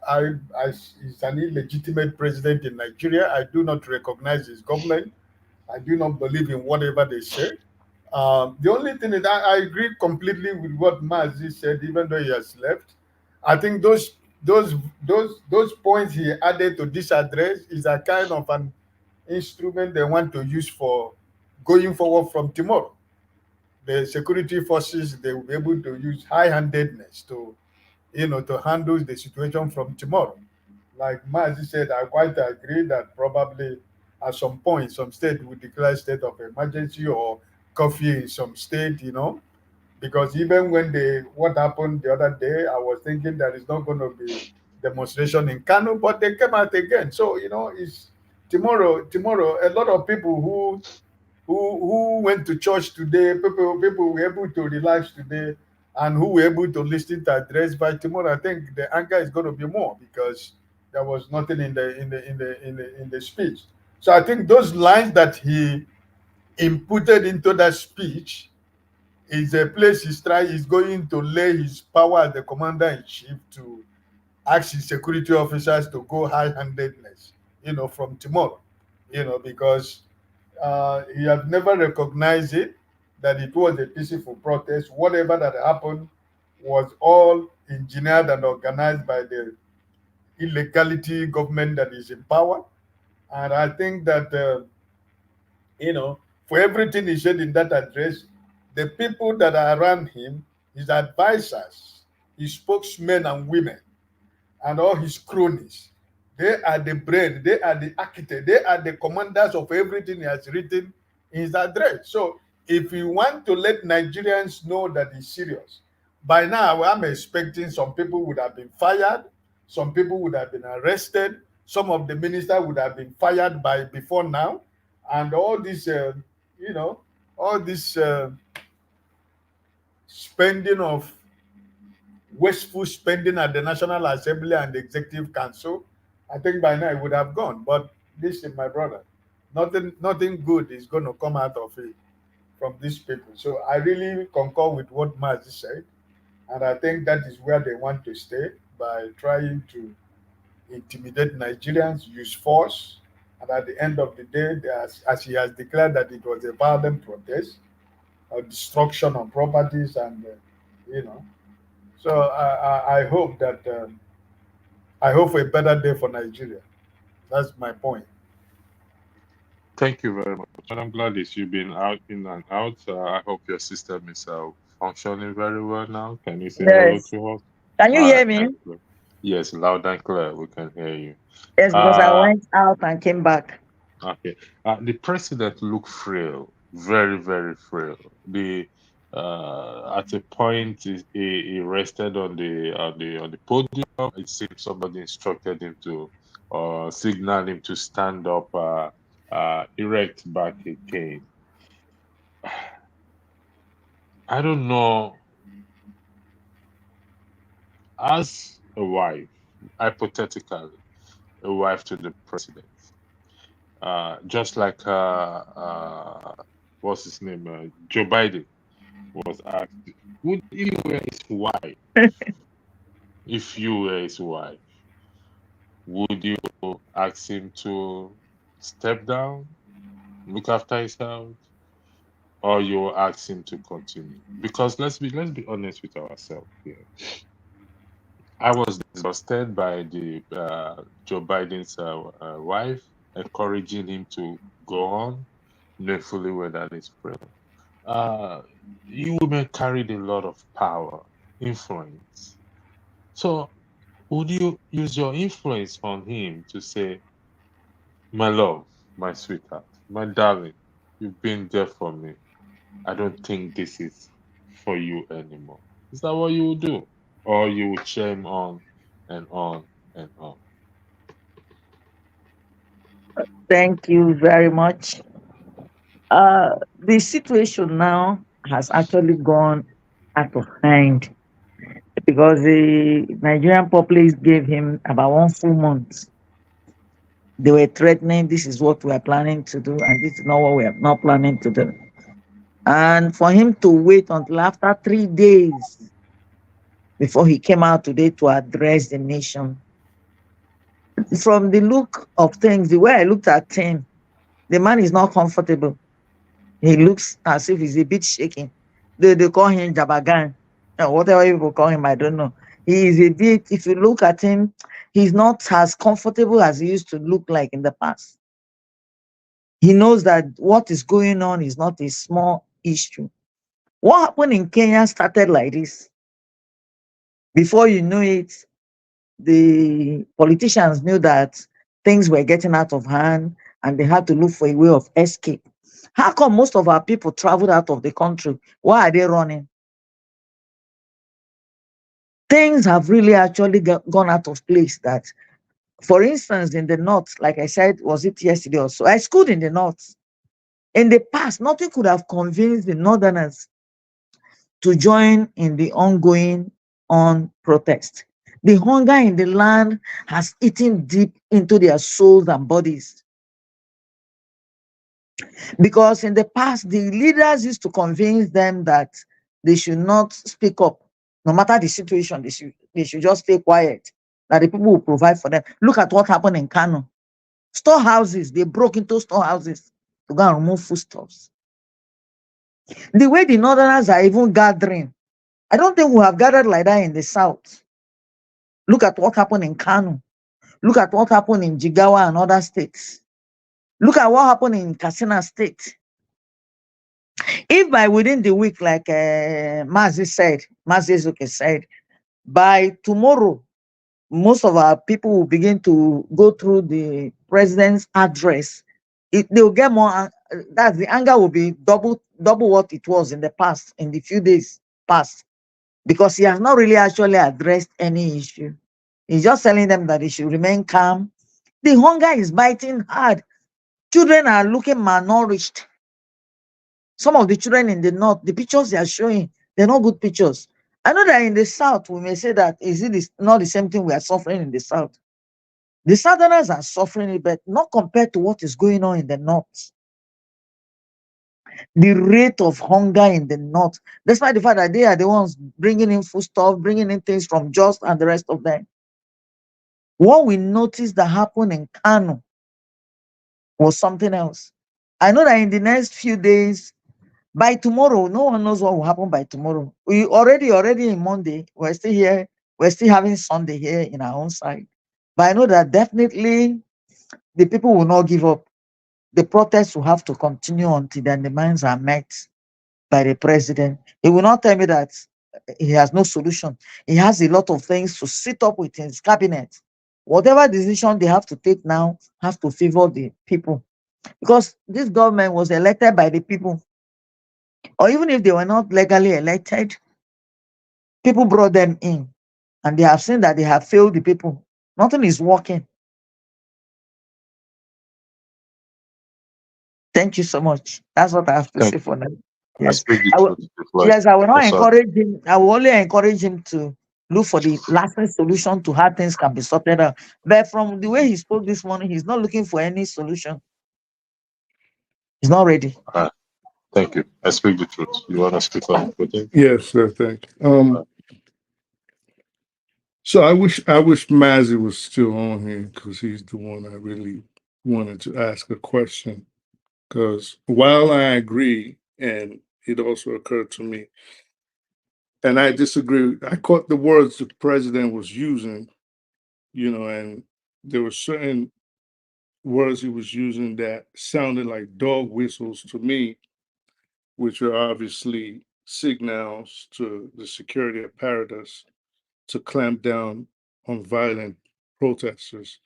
he's an illegitimate president in Nigeria. I do not recognize his government. I do not believe in whatever they say. The only thing is I agree completely with what Mazi said, even though he has left. I think those points he added to this address is a kind of an instrument they want to use for going forward from tomorrow. The security forces, they will be able to use high-handedness to to handle the situation from tomorrow. Like Mazi said, I quite agree that probably at some point some state will declare state of emergency or curfew in some state, because even when what happened the other day, I was thinking that it's not going to be demonstration in Kano, but they came out again. So it's tomorrow a lot of people who went to church today, people were able to relax today, and who were able to listen to address by tomorrow. I think the anger is going to be more because there was nothing in the speech. So I think those lines that he inputted into that speech is a place he's going to lay his power as the commander in chief to ask his security officers to go high-handedness, from tomorrow, because he had never recognized it, that it was a peaceful protest. Whatever that happened was all engineered and organized by the illegality government that is in power. And I think that, for everything he said in that address, the people that are around him, his advisors, his spokesmen and women, and all his cronies, they are the brain, they are the architect, they are the commanders of everything he has written in his address. So if you want to let Nigerians know that he's serious, by now I'm expecting some people would have been fired, some people would have been arrested, some of the ministers would have been fired by before now, and all this, you know, all this spending of wasteful spending at the National Assembly and the Executive Council, I think by now it would have gone. But listen, my brother, nothing good is going to come out of it from these people. So I really concur with what Mazi said, and I think that is where they want to stay by trying to intimidate Nigerians, use force, and at the end of the day, as he has declared that it was a violent protest, a destruction of properties, and you know. So I hope that I hope for a better day for Nigeria. That's my point. Thank you very much. And I'm glad that you've been out in and out. I hope your system is functioning very well now. Can you say hello Yes. to us? Can you All hear right, me? that's good. Yes, loud and clear. We can hear you. Yes, because I Uh, went out and came back. okay. The president looked frail, very, very frail. At a point he rested on the podium. It seems somebody instructed him to signal him to stand up, erect back again. I don't know. As a wife, hypothetically, a wife to the president, just like what's his name, Joe Biden was asked, would if you were his wife, if you were his wife, would you ask him to step down, look after his health, or you ask him to continue? Because let's be honest with ourselves here. I was disgusted by the Joe Biden's wife encouraging him to go on, knowing fully well that it's frail. Uh, you women carried a lot of power, influence. So would you use your influence on him to say, my love, my sweetheart, my darling, you've been there for me. I don't think this is for you anymore. Is that what you would do? Or you would cheer him on and on and on? Thank you very much. The situation now has actually gone out of hand because the Nigerian populace gave him about 1 full month. They were threatening, this is what we are planning to do, and this is not what we are not planning to do. And for him to wait until after 3 days before he came out today to address the nation. From the look of things, the way I looked at him, the man is not comfortable. He looks as if he's a bit shaking. They call him Jabagan, or whatever you call him, I don't know. He is a bit, if you look at him, he's not as comfortable as he used to look like in the past. He knows that what is going on is not a small issue. What happened in Kenya started like this. Before you know it, the politicians knew that things were getting out of hand and they had to look for a way of escape. How come most of our people traveled out of the country? Why are they running? Things have really actually gone out of place. That, for instance, in the north, like I said, was it yesterday or so? I schooled in the north. In the past, nothing could have convinced the northerners to join in the ongoing protest. The hunger in the land has eaten deep into their souls and bodies. Because in the past, the leaders used to convince them that they should not speak up. No matter the situation, they should just stay quiet, that the people will provide for them. Look at what happened in Kano. Storehouses, they broke into storehouses to go and remove foodstuffs. The way the northerners are even gathering, I don't think we have gathered like that in the south. Look at what happened in Kano. Look at what happened in Jigawa and other states. Look at what happened in Katsina State. If by within the week, like Mazi Ezuke said, by tomorrow, most of our people will begin to go through the president's address. They will get more, that the anger will be double what it was in the past, in the few days past, because he has not really actually addressed any issue. He's just telling them that they should remain calm. The hunger is biting hard. Children are looking malnourished. Some of the children in the north, the pictures they are showing, they're not good pictures. I know that in the south, we may say that not the same thing we are suffering in the south. The southerners are suffering it, but not compared to what is going on in the north. The rate of hunger in the north, despite the fact that they are the ones bringing in foodstuff, bringing in things from Just and the rest of them. What we noticed that happened in Kano was something else. I know that in the next few days, by tomorrow, no one knows what will happen by tomorrow. We already in Monday, we're still here, we're still having Sunday here in our own side. But I know that definitely the people will not give up. The protests will have to continue until their demands are met by the president. He will not tell me that he has no solution. He has a lot of things to sit up with his cabinet. Whatever decision they have to take now have to favor the people. Because this government was elected by the people. Or even if they were not legally elected, people brought them in. And they have seen that they have failed the people. Nothing is working. Thank you so much. That's what I have to Thank say you. for now. I Yes. speak the I will, truth before yes, I will not sorry. encourage him. I will only encourage him to look for the lasting solution to how things can be sorted out. But from the way he spoke this morning, he's not looking for any solution. He's not ready. Thank you. I speak the truth. You want to speak on Putin? Yes, sir. Thank you. So I wish Mazzy was still on here because he's the one I really wanted to ask a question. Because while I agree, and it also occurred to me, and I disagree, I caught the words the president was using, and there were certain words he was using that sounded like dog whistles to me, which are obviously signals to the security apparatus to clamp down on violent protesters.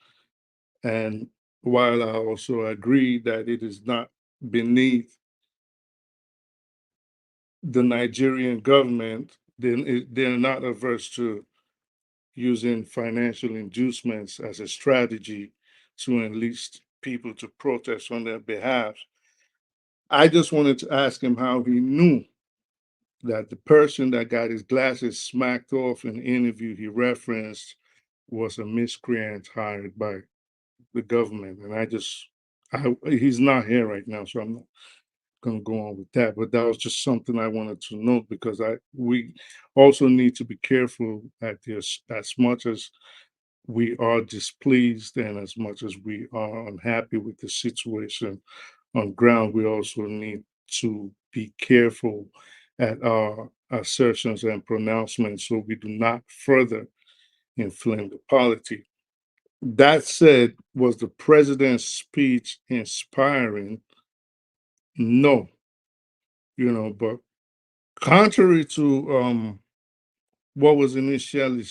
And while I also agree that it is not beneath the Nigerian government, then they're not averse to using financial inducements as a strategy to enlist people to protest on their behalf. I just wanted to ask him how he knew that the person that got his glasses smacked off in the interview he referenced was a miscreant hired by the government. And he's not here right now, so I'm not going to go on with that. But that was just something I wanted to note, because we also need to be careful at this, as much as we are displeased and as much as we are unhappy with the situation on ground, we also need to be careful at our assertions and pronouncements so we do not further inflame the polity. That said, was the president's speech inspiring? No. But contrary to what was initially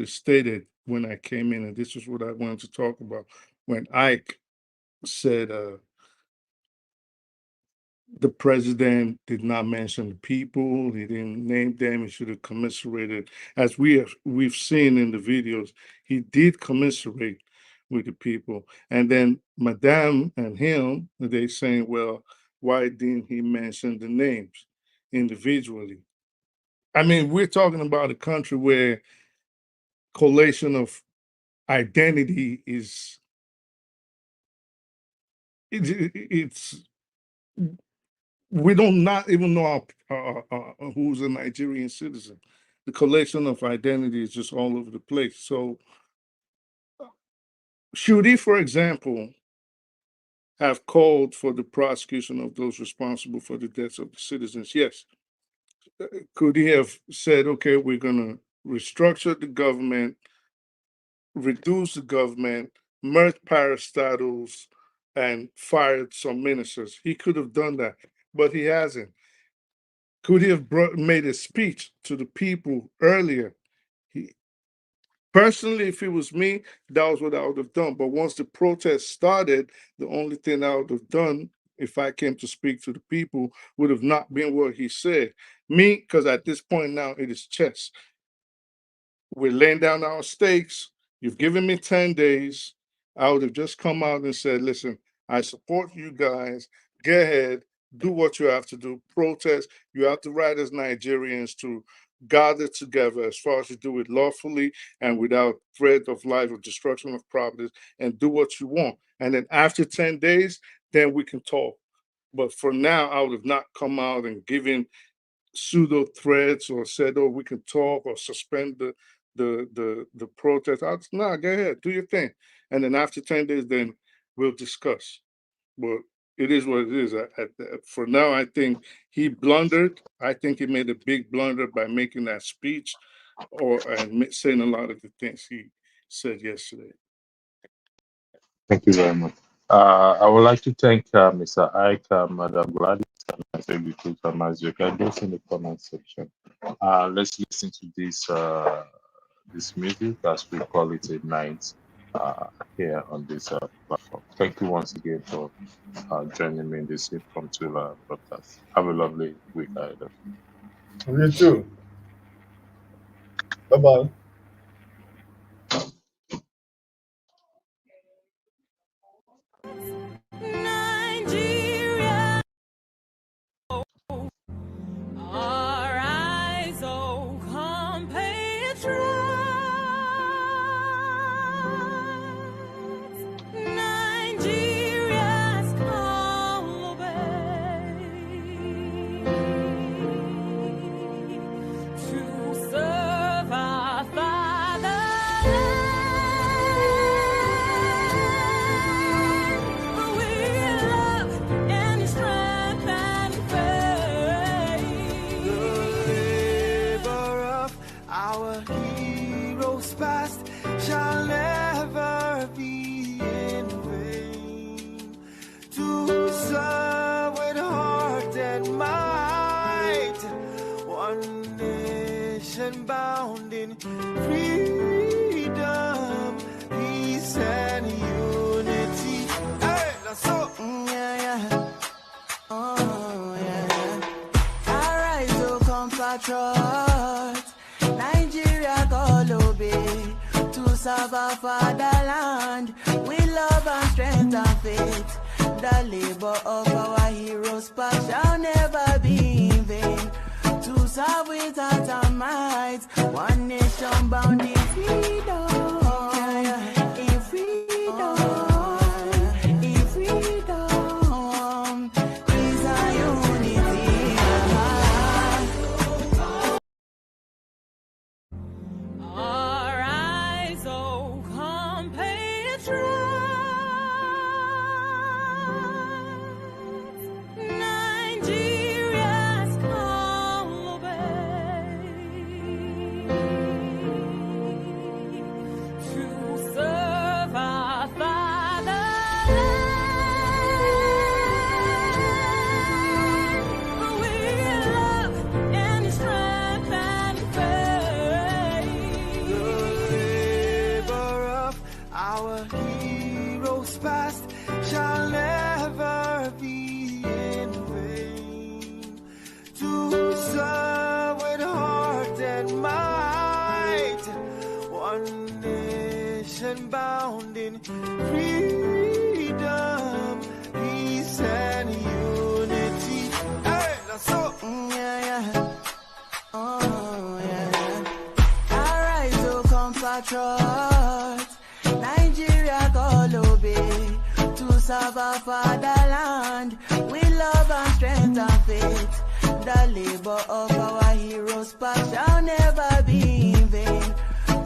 stated when I came in, and this is what I wanted to talk about, when Ike said the president did not mention the people, he didn't name them, he should have commiserated. As we've seen in the videos, he did commiserate with the people. And then Madame and him, they saying, well, why didn't he mention the names individually? I mean, we're talking about a country where collation of identity is it's we don't not even know who's a Nigerian citizen. The collation of identity is just all over the place. So should he, for example, have called for the prosecution of those responsible for the deaths of the citizens? Yes. Could he have said, okay, we're going to restructure the government, reduce the government, merge parastatals, and fired some ministers? He could have done that, but he hasn't. Could he have made a speech to the people earlier? Personally, if it was me, that was what I would have done. But once the protest started, the only thing I would have done if I came to speak to the people would have not been what he said. Me, because at this point now, it is chess. We're laying down our stakes. You've given me 10 days. I would have just come out and said, listen, I support you guys. Go ahead, do what you have to do, protest. You have the right as Nigerians to gather together as far as you do it lawfully and without threat of life or destruction of properties, and do what you want. And then after 10 days, then we can talk. But for now, I would have not come out and given pseudo threats or said, oh, we can talk or suspend the protest. No, go ahead, do your thing. And then after 10 days, then we'll discuss. But it is what it is. For now, I think he blundered. I think he made a big blunder by making that speech and saying a lot of the things he said yesterday. Thank you very much. I would like to thank Mr. Ike, Madam Gladys, and Mr. Mazuka, just in the comment section. Let's listen to this music, as we call it a night here on this platform. Thank you once again for joining me in this impromptu broadcast. Have a lovely week ahead. You too. Bye-bye. Nigeria, our eyes, oh compatriots. Nigeria's call obey to serve our fatherland. Our heroes past shall never be in vain. To serve with heart and might, one nation bound in freedom, peace and unity. Hey, that's so. Yeah. Oh, yeah. Arise, oh compatriots. Nigeria call obey to serve our fatherland with love and strength and faith. The labor of our heroes heroes' path shall never be in vain. To serve without our might, one nation bound in freedom. In freedom. In freedom. Peace and unity. Arise, O compatriots. Nigeria's call obey. To serve our fatherland with love and strength and faith. The labor of our heroes past shall never be in vain. To serve with heart and might, one nation bound in freedom, peace and unity. Hey, now so, oh yeah. Arise, O compatriots, Nigeria call obey. To serve our fatherland with love and strength and faith. The labor of our heroes past shall never be in vain.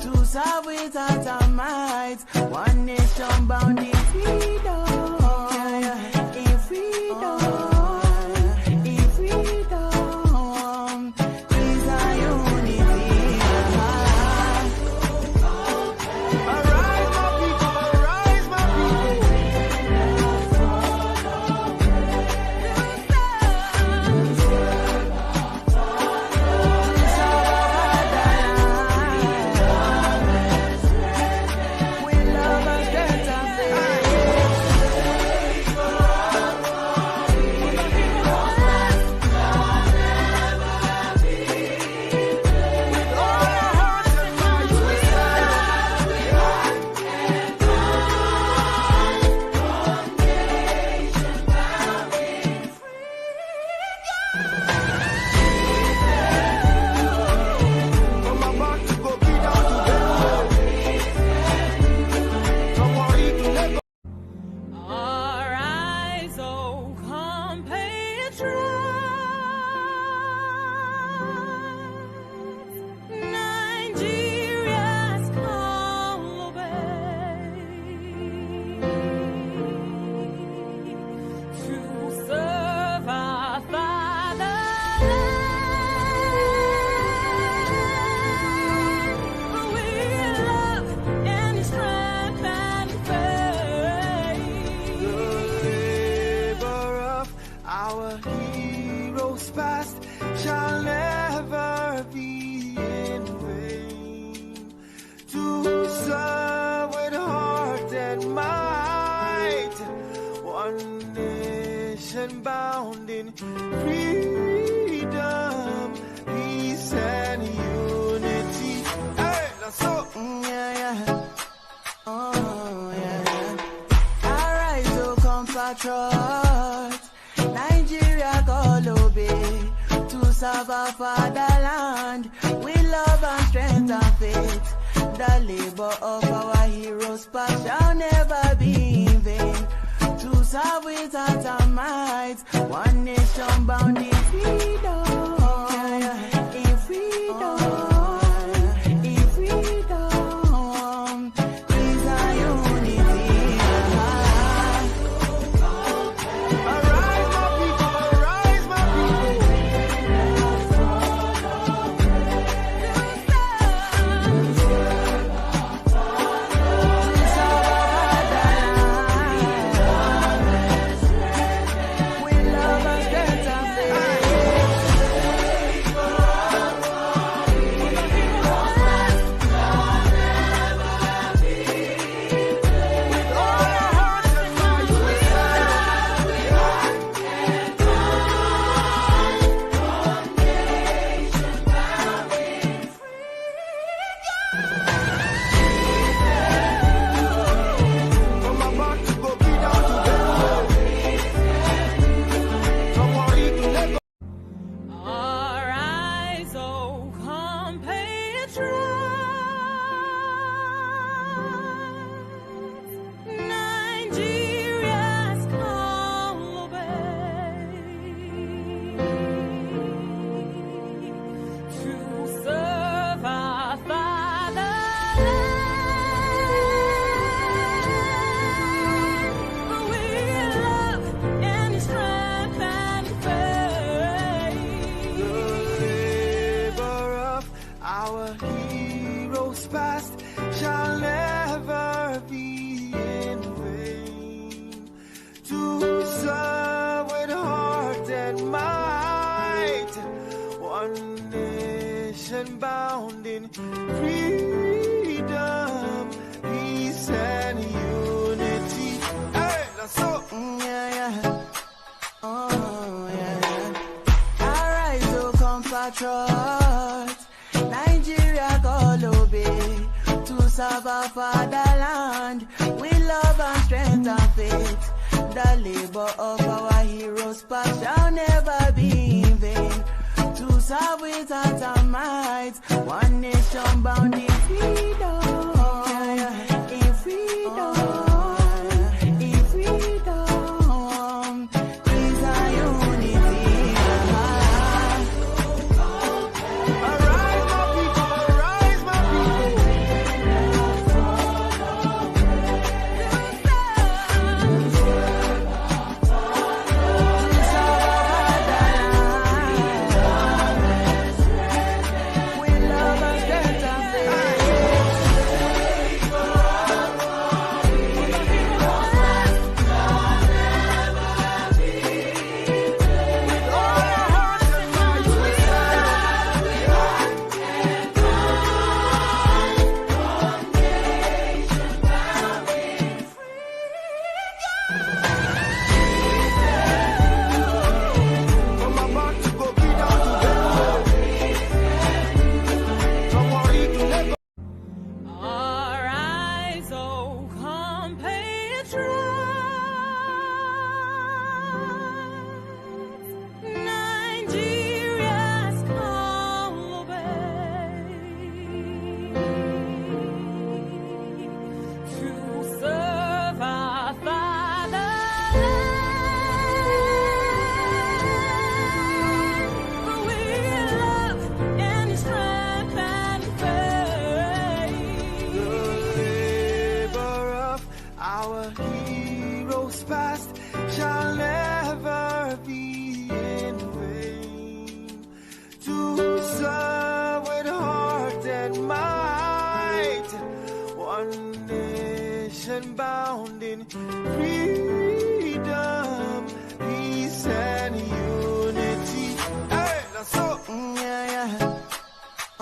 To serve without our might, one nation bound in freedom. In freedom. In freedom. Peace and unity. Arise, my people, arise, my Arise, O compatriots. Nigeria's call obey. To serve our fatherland with love and strength and faith. The labor of our heroes past shall never be in vain. To serve with heart and might, one nation bound in freedom, peace and unity. Hey, now so, oh yeah. Arise, O compatriots, Nigeria call obey. To serve our fatherland with love and strength and faith. The labor of our heroes past shall never be in vain. To serve without our might, one nation bound in freedom. In freedom. In freedom. Peace and unity. Arise, my people, arise, my with love and strength and faith. and might. One nation bound in freedom, peace and unity. Hey, that's so. Oh, yeah. Arise, O compatriots. Nigeria call obey to serve our fatherland with love and strength and faith. The labor of our heroes past shall never be in vain. To serve with heart and might, one nation bound in freedom, in freedom, in freedom, peace and unity. Arise, my people, arise, my Arise, O compatriots. Nigeria's call obey to serve our fatherland with love and strength and faith. The labor of our heroes past shall never be in vain. To serve with heart and might, one nation bound in freedom, peace and unity. Hey, that's so.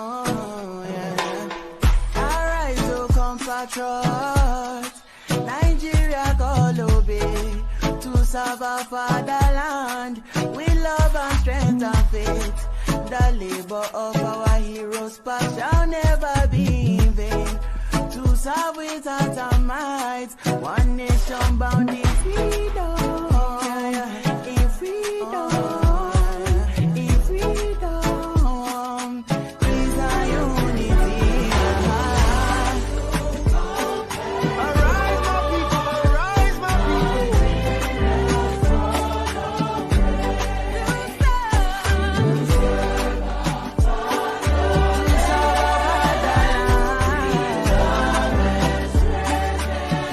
Oh, yeah. Arise, O compatriots. Nigeria call obey to serve our fatherland with love and strength and faith. The labor of our heroes past shall never be in vain. To serve with heart and might, one nation bound in freedom, in freedom, in freedom, peace and unity. Arise, my people, arise, my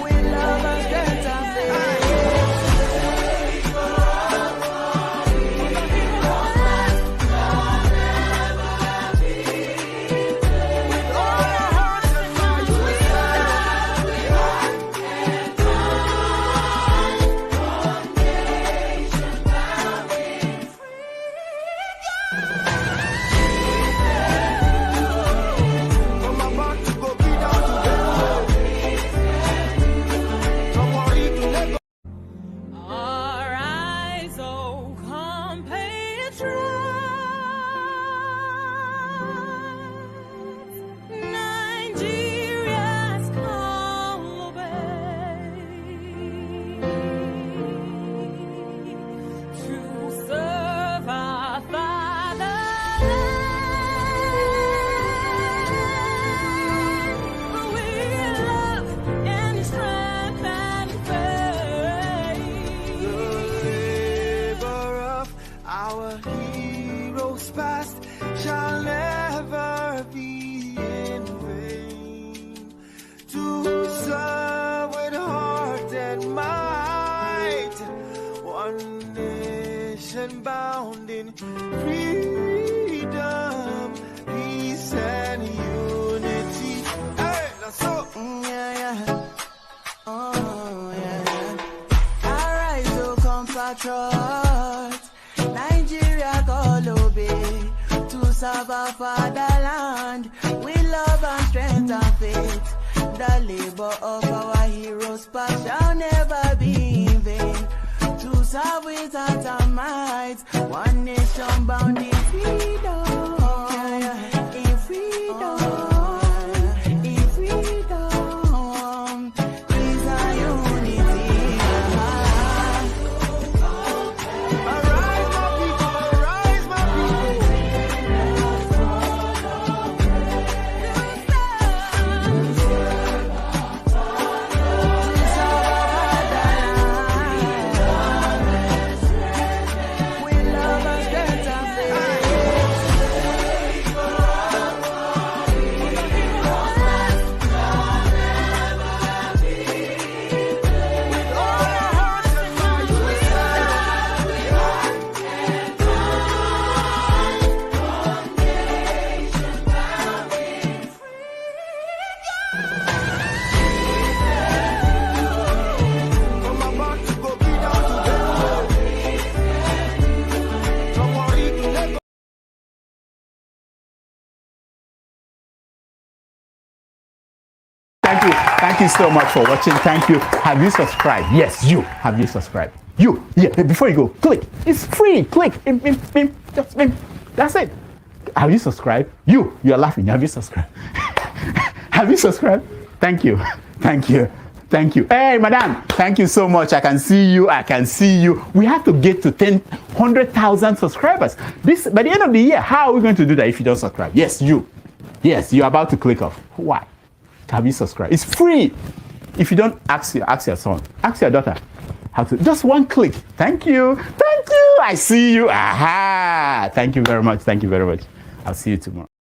with love and strength and Arise, O compatriots. Nigeria's call obey to serve our fatherland with love and strength and faith. The labor of our heroes past shall never be in vain. To serve with heart and might, one nation bound in freedom, peace and unity. Hey, that's so. Oh, yeah. Arise, O compatriots. serve our fatherland with love and strength and faith. The labor of our heroes past shall never be in vain. To serve with heart and might, one nation bound in freedom. In freedom. In freedom. Is our unity. Arise, my people, arise, my Thank you so much for watching. Thank you. Have you subscribed? Yes, you. Have you subscribed? You. Yeah, before you go, click. It's free. Click. Just that's it. Have you subscribed? You're laughing. Have you subscribed? Have you subscribed? Thank you. Thank you. Thank you. Hey, madam, thank you so much. I can see you. I can see you. We have to get to 100,000 subscribers. This by the end of the year. How are we going to do that if you don't subscribe? Yes, you. Yes, you're about to click off. Why? Have you subscribed? It's free. If you don't, ask your son, ask your daughter how to. Just one click. Thank you. Thank you. I see you. Aha. Thank you very much. Thank you very much. I'll see you tomorrow.